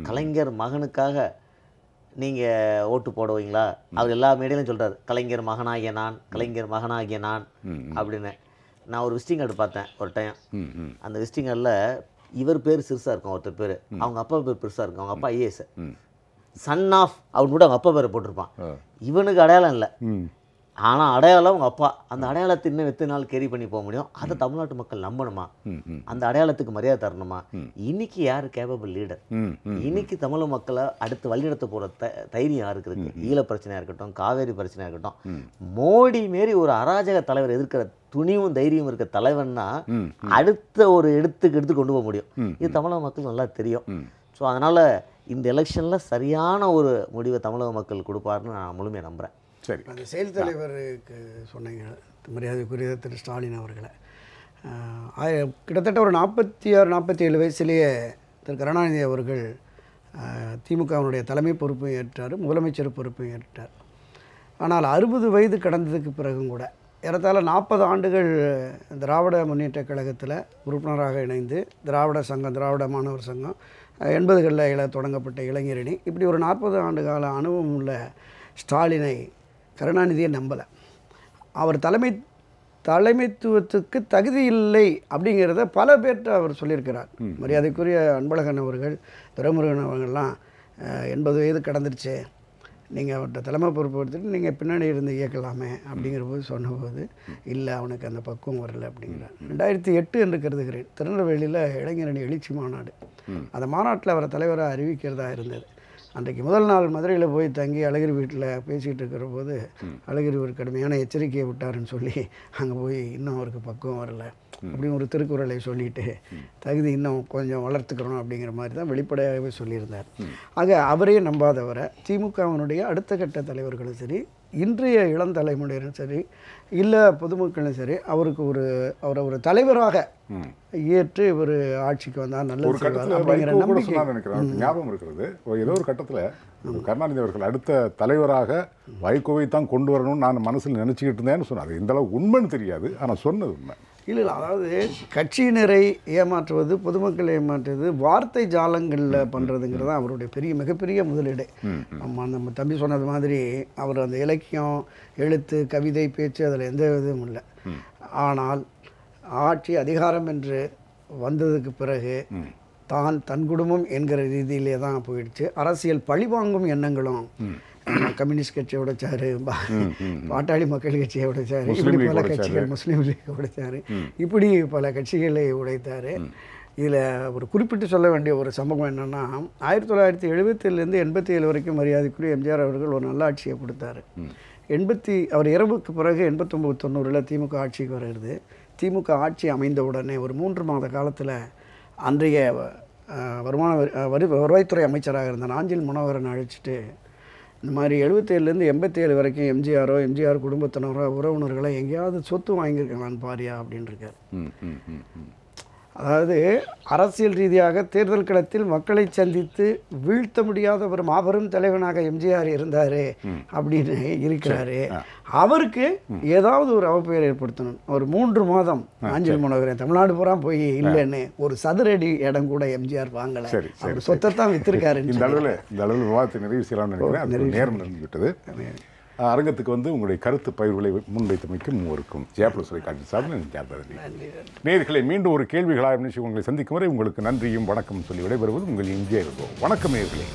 கலைஞர் மகனுக்காக நீங்கள் ஓட்டு போடுவீங்களா? அவர் எல்லா மேடையிலும் சொல்கிறார், கலைஞர் மகனாகிய நான், கலைஞர் மகனாகிய நான் அப்படின்னு. நான் ஒரு விசிட்டிங் கார்டு பார்த்தேன் ஒரு டைம். அந்த விசிட்டிங் கார்டில் இவர் பேர் சிறுசாக இருக்கும், ஒருத்தர் பேர், அவங்க அப்பா பேர் பெருசாக இருக்கும். அவங்க அப்பா ஐஏஎஸ், சன் ஆஃப் அப்படின்னு கூட அவங்க அப்பா பேரை போட்டிருப்பான். இவனுக்கு அடையாளம் இல்லை. ஆனால் அடையாளம் உங்கள் அப்பா, அந்த அடையாளத்தை இன்னும் எத்தனை நாள் கேரி பண்ணி போக முடியும்? அதை தமிழ்நாட்டு மக்கள் நம்பணுமா? அந்த அடையாளத்துக்கு மரியாதை தரணுமா? இன்னைக்கு யார் கேபபிள் லீடர்? இன்னைக்கு தமிழ் மக்களை அடுத்து வழிநடத்த போகிற தைரியம் யாருக்கு இருக்கு? ஈழ பிரச்சனையாக இருக்கட்டும், காவேரி பிரச்சனையாக இருக்கட்டும், மோடி மாரி ஒரு அராஜக தலைவர் எதிர்க்கிற துணிவும் தைரியம் இருக்க தலைவன்னா அடுத்த ஒரு எடுத்து கொண்டு போக முடியும். இது தமிழக மக்கள் நல்லா தெரியும். ஸோ அதனால் இந்த எலெக்ஷனில் சரியான ஒரு முடிவை தமிழக மக்கள் கொடுப்பாருன்னு நான் முழுமையாக நம்புகிறேன். சரி, அந்த செயல் தலைவருக்கு சொன்னீங்க மரியாதைக்குரிய திரு ஸ்டாலின் அவர்களை, கிட்டத்தட்ட ஒரு 46-47 வயசுலேயே திரு கருணாநிதி அவர்கள் திமுகவினுடைய தலைமை பொறுப்பையும் ஏற்றார், முதலமைச்சர் பொறுப்பையும் ஏற்றார். ஆனால் 60 வயது கடந்ததுக்கு பிறகும் கூட ஏறத்தாழ 40 ஆண்டுகள் திராவிட முன்னேற்றக் கழகத்தில் உறுப்பினராக இணைந்து திராவிட சங்கம், திராவிட மாணவர் சங்கம், 80களில் தொடங்கப்பட்ட இளைஞரணி, இப்படி ஒரு 40 ஆண்டு கால அனுபவம் உள்ள ஸ்டாலினை கருணாநிதியை நம்பலை. அவர் தலைமைத்துவத்துக்கு தகுதி இல்லை அப்படிங்கிறத பல பேர்கிட்ட அவர் சொல்லியிருக்கிறார். மரியாதைக்குரிய அன்பழகன் அவர்கள், துரைமுருகன் அவர்கள்லாம் 80 வயது கடந்துருச்சு, நீங்கள் அவர்கிட்ட தலைமை பொறுப்பு எடுத்துட்டு நீங்கள் பின்னாடி இருந்து இயக்கலாமே அப்படிங்கிற போது சொன்னபோது இல்லை, அவனுக்கு அந்த பக்குவம் வரலை அப்படிங்கிறார். 2008 என்று கருதுகிறேன், திருநெல்வேலியில் இளைஞரணி எழுச்சி மாநாடு, அந்த மாநாட்டில் அவரை தலைவராக அறிவிக்கிறதா இருந்தது. அன்றைக்கு முதல் நாள் மதுரையில் போய் தங்கி அழகிரி வீட்டில் பேசிகிட்டு இருக்கிற போது அழகிரி ஒரு கடுமையான எச்சரிக்கையை விட்டாருன்னு சொல்லி அங்கே போய் இன்னும் அவருக்கு பக்குவம் வரலை அப்படின்னு ஒரு திருக்குறளை சொல்லிட்டு தகுதி இன்னும் கொஞ்சம் வளர்த்துக்கிறோம் அப்படிங்கிற மாதிரி தான் வெளிப்படையாகவே சொல்லியிருந்தார். ஆக அவரே நம்பாதவரை திமுகவினுடைய அடுத்த கட்ட தலைவர்களும் சரி, இன்றைய இளம் தலைமுறையினரும் சரி, இல்லை பொதுமக்களும் சரி, அவரை ஒரு தலைவராக ஏற்று இவர் ஆட்சிக்கு வந்தால் நல்லது செய்வார் அப்படிங்கிற நம்பிக்கை நினைக்கிறேன். ஞாபகம் இருக்கிறது, ஏதோ ஒரு கட்டத்தில் கருணாநிதி அவர்கள் அடுத்த தலைவராக வைகோவை தான் கொண்டு வரணும்னு நான் மனசில் நினச்சிக்கிட்டு இருந்தேன்னு சொன்னார். இந்த அளவு உண்மைன்னு தெரியாது, ஆனால் சொன்னது உண்மை. இல்லை, அதாவது கட்சியினரை ஏமாற்றுவது, பொதுமக்களை ஏமாற்றுவது, வார்த்தை ஜாலங்களில் பண்ணுறதுங்கிறது தான் அவருடைய மிகப்பெரிய முதலீடு. நம்ம தம்பி சொன்னது மாதிரி அவர் அந்த இலக்கியம், எழுத்து, கவிதை, பேச்சு அதில் எந்த இதுவும் இல்லை. ஆனால் ஆட்சி அதிகாரம் என்று வந்ததுக்கு பிறகு தன் குடும்பம் என்கிற ரீதியிலே தான் போயிடுச்சு. அரசியல் பழிவாங்கும் எண்ணங்களும், கம்யூனிஸ்ட் கட்சியை உடைச்சாரு, பாட்டாளி மக்கள் கட்சியை உடைச்சாரு, இப்படி பல கட்சிகள், முஸ்லீம் லீக் உடைச்சாரு, இப்படி பல கட்சிகளை உடைத்தார். இதில் ஒரு குறிப்பிட்டு சொல்ல வேண்டிய ஒரு சம்பவம் என்னென்னா, 1977 87 வரைக்கும் மரியாதைக்குரிய எம்ஜிஆர் அவர்கள் ஒரு நல்ல ஆட்சியை கொடுத்தாரு. அவர் இறப்புக்கு பிறகு 89-90 திமுக ஆட்சிக்கு வருகிறது. திமுக ஆட்சி அமைந்தவுடனே ஒரு 3 மாத காலத்தில் அன்றைய வருவாய்த்துறை அமைச்சராக இருந்த நாஞ்சில் மனோகரன் அழைச்சிட்டு இந்த மாதிரி 77 87 வரைக்கும் எம்ஜிஆர் குடும்பத்தினரோ உறவினர்களை எங்கேயாவது சொத்து வாங்கியிருக்கலான்னு பாரியா அப்படின்னு இருக்கார். அதாவது அரசியல் ரீதியாக தேர்தல் களத்தில் மக்களை சந்தித்து வீழ்த்த முடியாத ஒரு மாபெரும் தலைவனாக எம்ஜிஆர் இருந்தார் அப்படின்னு இருக்கிறாரு. அவருக்கு ஏதாவது ஒரு அவப்பெயர் ஏற்படுத்தணும். ஒரு 3 மாதம் நாஞ்சில் மனோகரன் தமிழ்நாடு பூரா போய் இல்லைன்னு ஒரு சதுரடி இடம் கூட எம்ஜிஆர் வாங்கலை, அவர் சொத்தை தான் வித்திருக்காரு. இந்த அளவில் விவாதத்தை நிறைவு செய்யலாம்னு நினைக்கிறேன். நேரம் நடந்துவிட்டது. அரங்கத்துக்கு வந்து உங்களுடைய கருத்து பயிர்களை முன்வைத்தமைக்கும் மூவருக்கும் ஜெயபிரகாஷ் தொலைக்காட்சி சார்பில் நேயர்களை மீண்டும் ஒரு கேள்விகளாக நிகழ்ச்சி உங்களை சந்திக்கும் வரை உங்களுக்கு நன்றியும் வணக்கம் சொல்லி விடைபெறுவது உங்கள் இங்கே இருக்கும். வணக்கம் நேயர்களே.